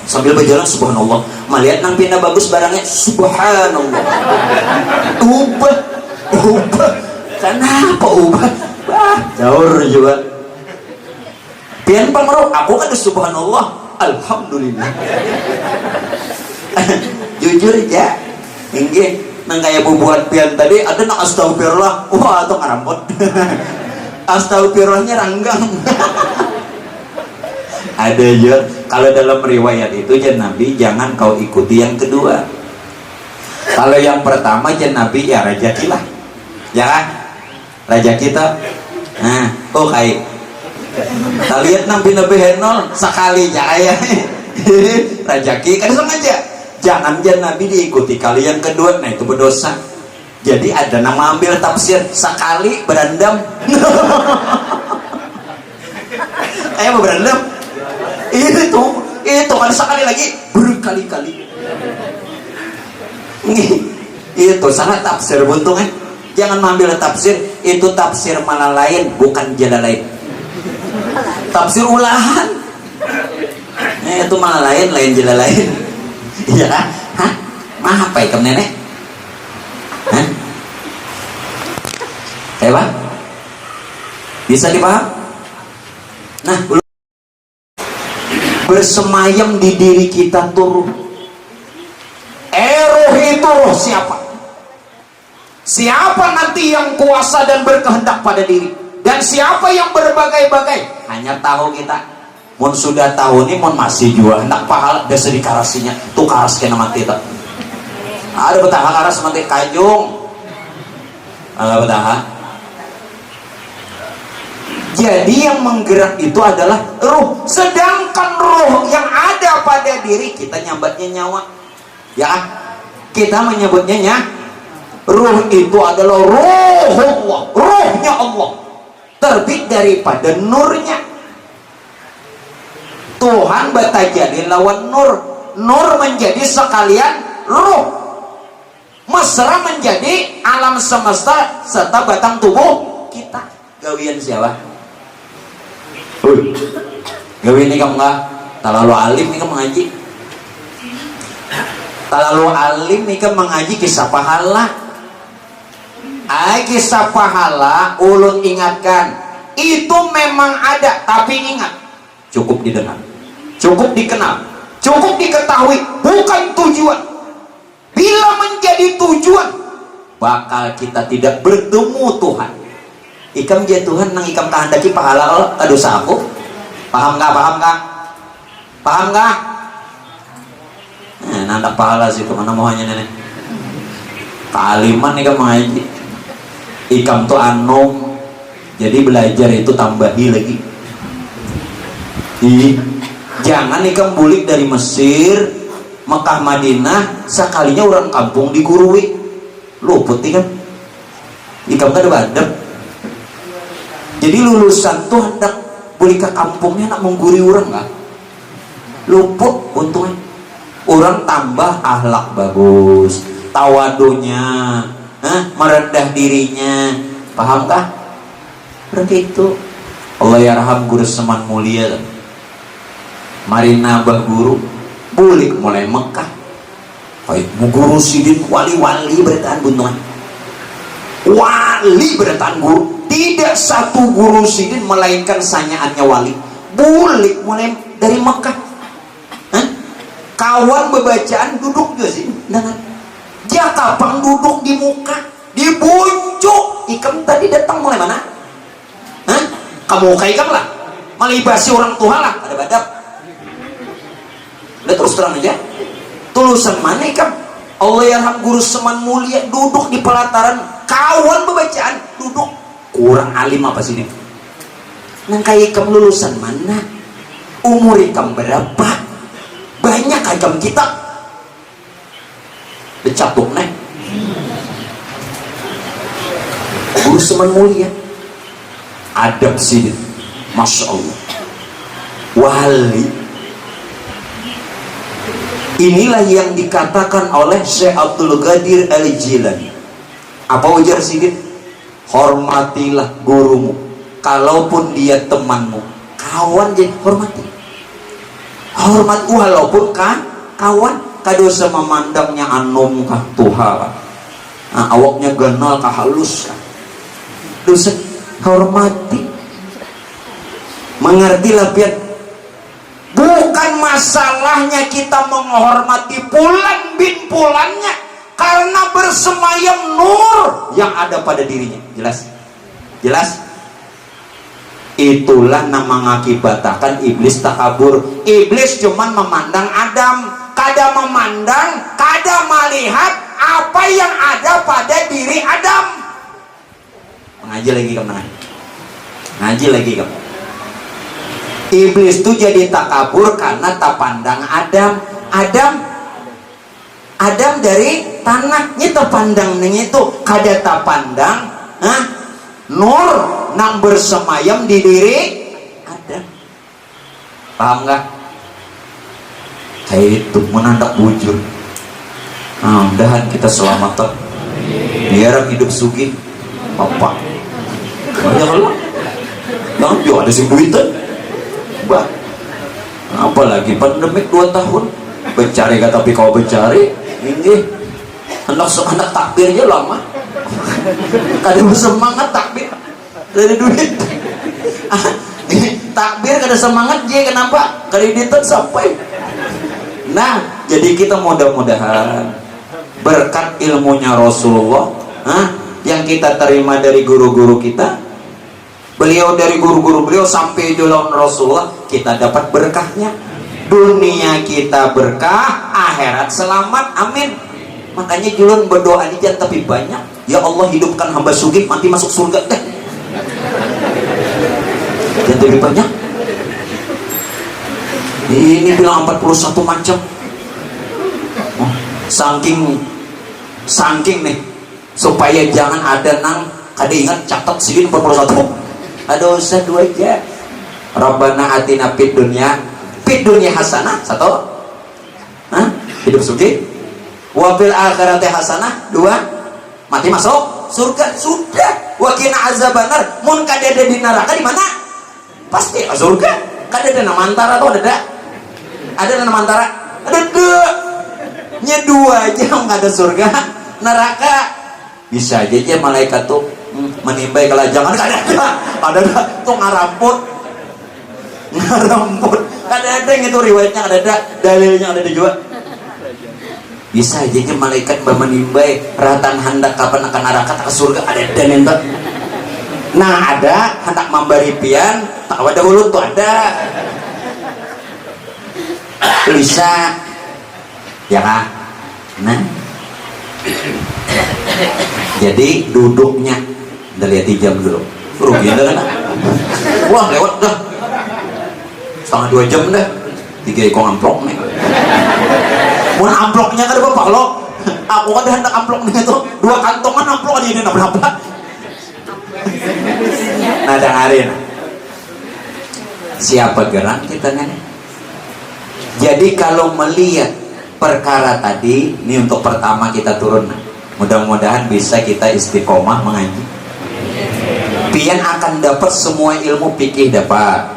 Speaker 1: sambil berjalan subhanallah, melihat nang pindah bagus barangnya subhanallah. Ubah kenapa ubah? Jauh juga pian pamro, aku kan subhanallah alhamdulillah. Jujur aja inggih nang kaya bubuhan pian tadi ada nang astagfirullah, wah atau ngarambot. Astagfirullahnya ranggang. Ada ya, kalau dalam riwayat itu Nabi jangan kau ikuti yang kedua. Kalau yang pertama Nabi ya rajakilah, ya kan? Raja kita, nah, kayak kita lihat Nabi henol sekali ya, rajaki kan sama aja. Jangan Nabi diikuti kali yang kedua, nah itu berdosa. Jadi ada nama ambil tafsir sekali berendam. Kayak mau berendam. Itu kan sekali lagi berkali-kali. Itu sangat tafsir buntungnya. Jangan mengambil tafsir, itu tafsir mana lain, bukan jalan lain. Tafsir ulahan. Itu mana lain jalan lain. Iya kan? Hah? Mah apa ikam nenek? Hah? Pak? Bisa dipaham? Nah, bersemayam di diri kita tuh ruh. Roh itu roh siapa? Siapa nanti yang kuasa dan berkehendak pada diri? Dan siapa yang berbagai-bagai? Hanya tahu kita. Mun sudah tahu nih, mun masih juga hendak pahala desa di karasinya. Tuh karas kena mati tak. Ada betah karas mati kajung. Ada betah. Jadi yang menggerak itu adalah ruh. Sedangkan ruh yang ada pada diri kita nyambatnya nyawa. Ya, kita menyebutnya ruh itu adalah ruhullah, ruhnya Allah, terbit daripada nurnya. Tuhan batajadi lawan nur, nur menjadi sekalian ruh, mesra menjadi alam semesta serta batang tubuh kita. Gawian siapa? Gawian ini kamu nggak terlalu alim nih kamu mengaji, terlalu alim nih kamu mengaji kisah pahala. Kisah pahala ulun ingatkan itu memang ada, tapi ingat cukup didengar, cukup dikenal, cukup diketahui, bukan tujuan. Bila menjadi tujuan bakal kita tidak bertemu Tuhan. Ikam dia Tuhan nang ikam kehendaki pahala dosa aku. Paham nggak? Paham nggak? Nandak pahala sih kemana mohonnya nenek. Kaliman ikam mengaji. Ikam tuh anom, jadi belajar itu tambahi lagi. Jangan ikam bulik dari Mesir, Mekah, Madinah, sekalinya orang kampung digurui, luput ikam. Ikam kan ada badep. Jadi lulusan tuh hendak balik ke kampungnya nak mengguri orang nggak luput untungnya orang tambah akhlak bagus tawadunya merendah dirinya paham kah begitu Allah yarham guru seman mulia mari nabah guru bulik mulai Mekah baik guru sidin wali-wali beritaan buntungan wali beritaan guru tidak satu guru sidin melainkan sanyaannya wali bulik mulai dari Mekah kawan bebacaan duduk juga sih dia kapan duduk di muka di buncuk ikam tadi datang mulai mana kamu muka ikam lah melibasi orang tua lah ada badap udah terus terang aja tulusan mana ikam Allah yarham guru seman mulia duduk di pelataran kawan bebacaan duduk kurang alim apa sih ini nang kayak ikam lulusan mana umur ikam berapa banyak ikam kitab dicatuk nih guru seman mulia adab sidin Masya Allah wali inilah yang dikatakan oleh Syekh Abdul Qadir Al-Jilani apa ujar sidin hormatilah gurumu kalaupun dia temanmu kawan jadi hormati hormat walaupun kan kawan kadosa memandangnya anom kah tuha awaknya ganal kah halus kah dosa hormati mengertilah pian bukan masalahnya kita menghormati Fulan bin Fulannya karena bersemayam nur yang ada pada dirinya jelas jelas itulah nama mengakibatkan iblis takabur iblis cuman memandang Adam kada memandang kada melihat apa yang ada pada diri Adam ngaji lagi kamu ngaji lagi kamu iblis tuh jadi takabur karena tak pandang Adam dari tanahnya tak pandangnya itu kada tak pandang nur nang bersemayam di diri Adam paham nggak kayak itu menandak bujur mudahan kita selamat biar hidup sugih apa jangan juga ada si duitan apalagi pandemik 2 tahun bencari kata tapi kau bencari ini anak takbirnya lama kada bersemangat takbir dari duit takbir kada semangat dia kenapa kreditan sampai nah jadi kita mudah-mudahan berkat ilmunya Rasulullah yang kita terima dari guru-guru kita beliau dari guru-guru beliau sampai jalan Rasulullah kita dapat berkahnya dunia kita berkah akhirat selamat amin makanya julun berdoa aja tapi banyak ya Allah hidupkan hamba sugih mati masuk surga deh dan lebih banyak ini bilang 41 macam saking nih supaya jangan ada nang kada ingat catat sini 41 ada usah 2 aja Rabbana atina fid dunya hasanah 1 hidup sugih wa fil akhirati hasanah 2 mati masuk surga sudah wa qina azabannar mun kada ada di neraka di mana pasti surga kada ada nama antara atau ada nama antara ada 2 nya 2 aja enggak ada surga neraka bisa aja malaikat tuh menimbai kelajangan ada tuh ngaramput ada yang itu riwayatnya ada dalilnya ada juga bisa aja malaikat menimbai ratan hendak kapan akan neraka ke surga ada dan itu nah ada hendak memberi pian tak ada ulut tuh ada bisa ya kah nah jadi duduknya udah lihat jam dulu rugi dah kan wah lewat dah setengah 2 jam dah 3 ekor amplok nih mau amploknya kan ada bapak lo aku kan hendak amploknya tuh 2 kantongan amplok aja ini berapa nah dengarin siapa gerak kita kan. Jadi kalau melihat perkara tadi, ini untuk pertama kita turun. Mudah-mudahan bisa kita istiqomah mengaji. Pian akan dapat semua ilmu fikih dapat,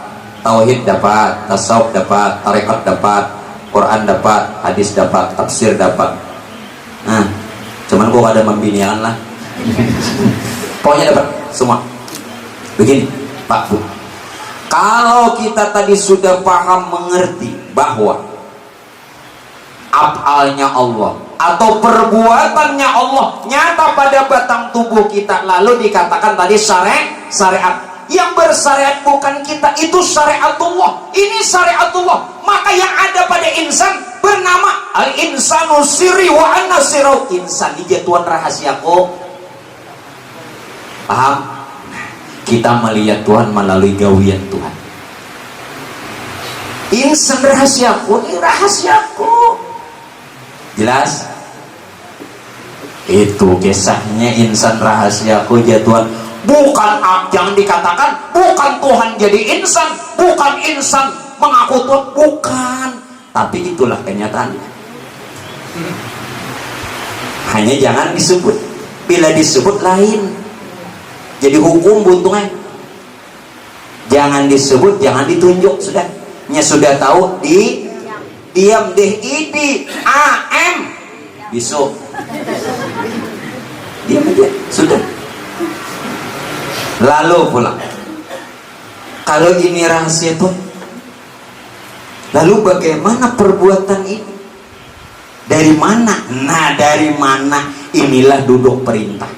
Speaker 1: tauhid dapat, tasawuf dapat, tarekat dapat, Quran dapat, hadis dapat, tafsir dapat. Nah, cuman gua ada membinian lah. Pokoknya dapat semua. Begini, Pak Bu. Kalau kita tadi sudah paham mengerti bahwa afalnya Allah atau perbuatannya Allah nyata pada batang tubuh kita, lalu dikatakan tadi syariat. Yang bersyariat bukan kita, itu syariatullah. Ini syariatullah. Maka yang ada pada insan bernama al-insanu sirri wa an-nasirau. Insan ini Tuhan rahasiaku. Paham? Kita melihat Tuhan melalui gawian Tuhan. Insan rahasiaku, ini rahasiaku. Jelas? Itu kisahnya insan rahasiaku ya Tuhan. Bukan yang dikatakan, bukan Tuhan jadi insan, bukan insan mengaku Tuhan, bukan. Tapi itulah kenyataannya. Hanya jangan disebut. Bila disebut lain, jadi hukum buntungnya. Jangan disebut, jangan ditunjuk, sudah. Sudah tahu diam deh idi am besok diam aja sudah. Lalu pulang kalau ini rahasia tuh, lalu bagaimana perbuatan ini, dari mana? Nah, dari mana? Inilah duduk perintah.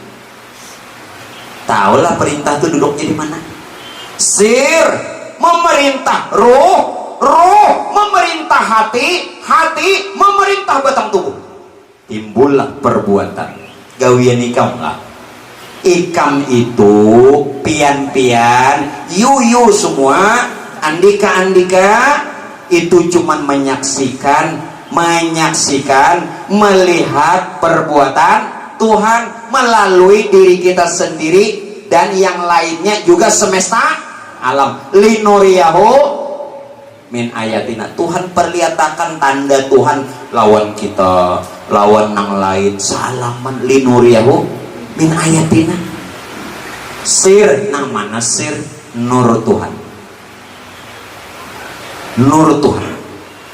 Speaker 1: Tahulah perintah itu duduknya di mana. Sir memerintah roh memerintah hati memerintah batang tubuh. Timbullah perbuatan. Gawian ikam lah. Ikam itu pian-pian, yuyu semua, andika-andika itu cuman menyaksikan, melihat perbuatan Tuhan melalui diri kita sendiri dan yang lainnya juga semesta alam. Linuriyahu min ayatina. Tuhan perlihatkan tanda Tuhan lawan kita, lawan nang lain, salaman. Linuriyahu min ayatina. Sir, nang mana sir? Nur Tuhan. Nur Tuhan.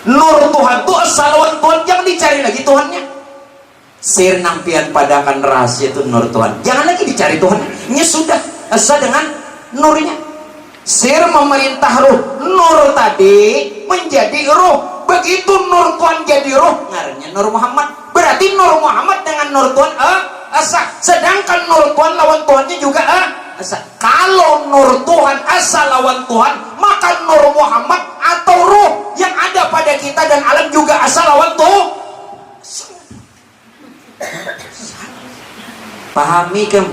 Speaker 1: Nur Tuhan itu asal lawan Tuhan, jangan dicari lagi Tuhannya. Sir nang pian padakan rahasia itu nur Tuhan. Jangan lagi dicari Tuhan. Ini sudah asal dengan nurnya. Sir memerintah ruh, nur tadi menjadi ruh. Begitu nur Tuhan jadi ruh, ngarannya Nur Muhammad. Berarti Nur Muhammad dengan nur Tuhan asa. Sedangkan nur Tuhan lawan Tuhannya juga asa. Kalau nur Tuhan asa lawan Tuhan, maka Nur Muhammad atau ruh yang ada pada kita dan alam juga asa lawan Tuhan. Pahami kan?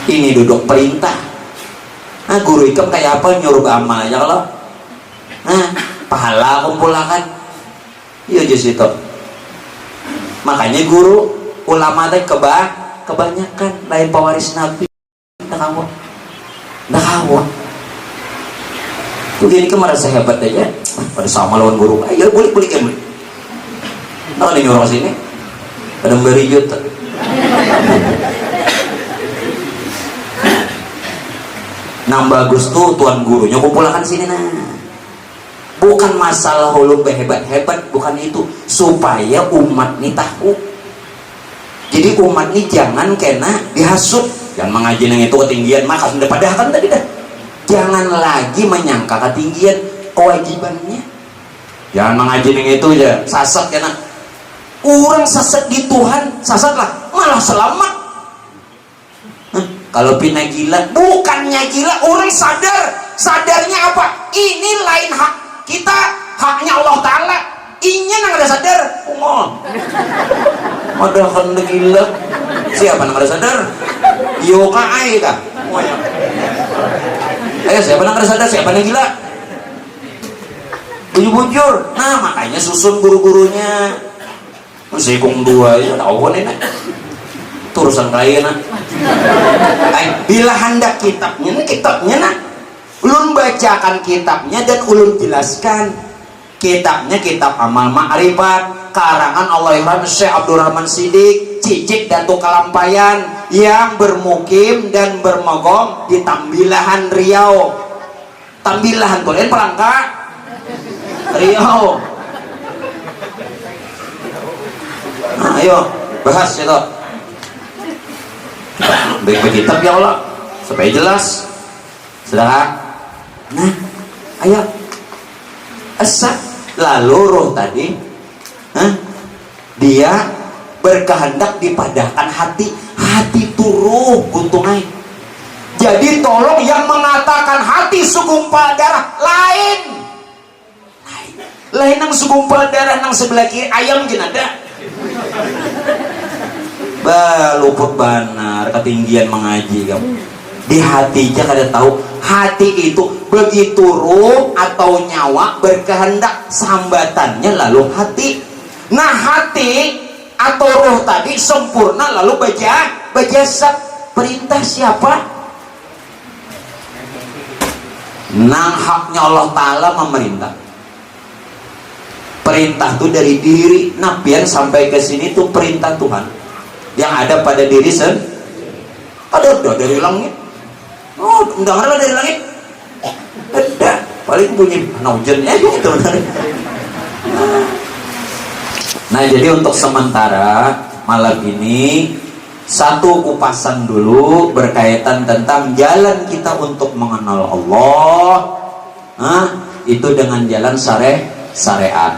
Speaker 1: Ini duduk perintah. Nah, guru ikam kayak apa, nyuruh amal aja kalau. Nah, pahala kumpulakan. Iya just itu. Makanya guru ulama teh kebanyakan lain pewaris Nabi. Dah kawan. Tuh gini merasa hebat aja. Pada sama lawan guru. Ayo boleh kan. Nah, ini nyuruh sini. Pada memberi juta. Nah bagus tuh tuan gurunya kumpulkan sini. Nah bukan masalah hulu hebat-hebat, bukan itu, supaya umat ini tahu. Jadi umat ini jangan kena dihasut, jangan mengaji yang itu ketinggian, maka sudah padahal tadi dah. Jangan lagi menyangka ketinggian kewajibannya. Jangan mengaji yang itu aja sasat kena. Orang sasat di Tuhan, sasatlah malah selamat. Kalau pina gila, bukannya gila, orang sadarnya apa? Ini lain hak kita, haknya Allah Ta'ala. Inya nang ada sadar, ada kan gila. Siapa nang ada sadar? Yo kaai kah? Ayo siapa nang ada sadar? Siapa nang gila? Bujur-bujur. Nah makanya susun guru-gurunya. Musikung dua ya, tahu kan ini. Urusan kalian nak. Bila hendak kitabnya nak ulun bacakan kitabnya dan ulun jelaskan. Kitabnya kitab Amal Ma'rifat karangan Allahyarham Syekh Abdurrahman Siddiq Cicik Datuk Kalampayan yang bermukim dan bermogom di Tambilahan Riau. Tambilahan tulen Palangka Riau. Nah, ayo bahas itu. Baik kitab ya Allah supaya jelas. Sudah. Nah, ayo. Asa lalu roh tadi, dia berkehendak dipadahkan hati turuh guntungai. Jadi tolong yang mengatakan hati segumpal darah lain nang segumpal darah nang sebelah kiri ayam gini ada. Luput banar ketinggian mengaji kamu. Di hati aja kada tahu hati itu begitu ruh atau nyawa berkehendak sambatannya lalu hati. Nah hati atau ruh tadi sempurna lalu bajasa perintah siapa? Nang haknya Allah Ta'ala memerintah. Perintah itu dari diri. Nah biar sampai ke sini tuh perintah Tuhan yang ada pada diri sendiri. Ada dari langit. Oh, enggak ada dari langit. Ada, paling bunyi hujan gitu. Nah, jadi untuk sementara malam ini satu kupasan dulu berkaitan tentang jalan kita untuk mengenal Allah. Itu dengan jalan syariat.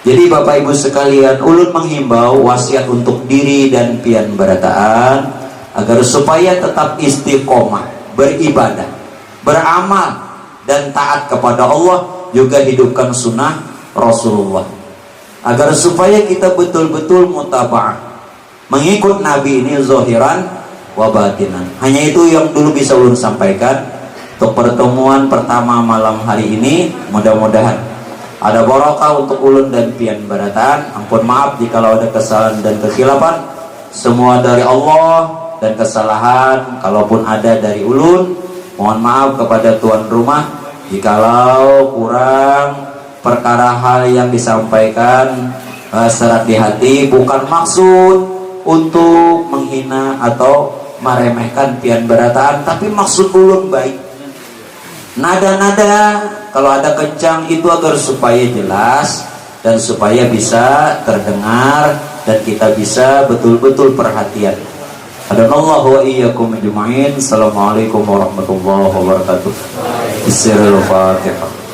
Speaker 1: Jadi Bapak Ibu sekalian, ulun menghimbau wasiat untuk diri dan pian berataan agar supaya tetap istiqomah beribadah, beramal dan taat kepada Allah, juga hidupkan sunnah Rasulullah agar supaya kita betul-betul mutaba'ah mengikut Nabi ini zahiran wa batinan. Hanya itu yang dulu bisa ulun sampaikan untuk pertemuan pertama malam hari ini. Mudah-mudahan ada barokah untuk ulun dan pian barataan. Ampun maaf jika ada kesalahan dan kekhilafan, semua dari Allah, dan kesalahan kalaupun ada dari ulun mohon maaf kepada tuan rumah jikalau kurang perkara hal yang disampaikan serat di hati, bukan maksud untuk menghina atau meremehkan pian berataan, tapi maksud ulun baik. Nada-nada kalau ada kencang itu agar supaya jelas dan supaya bisa terdengar dan kita bisa betul-betul perhatian. Hadanallahu wa iyyakum ajma'in. Assalamualaikum warahmatullahi wabarakatuh. Bismillahirrahmanirrahim.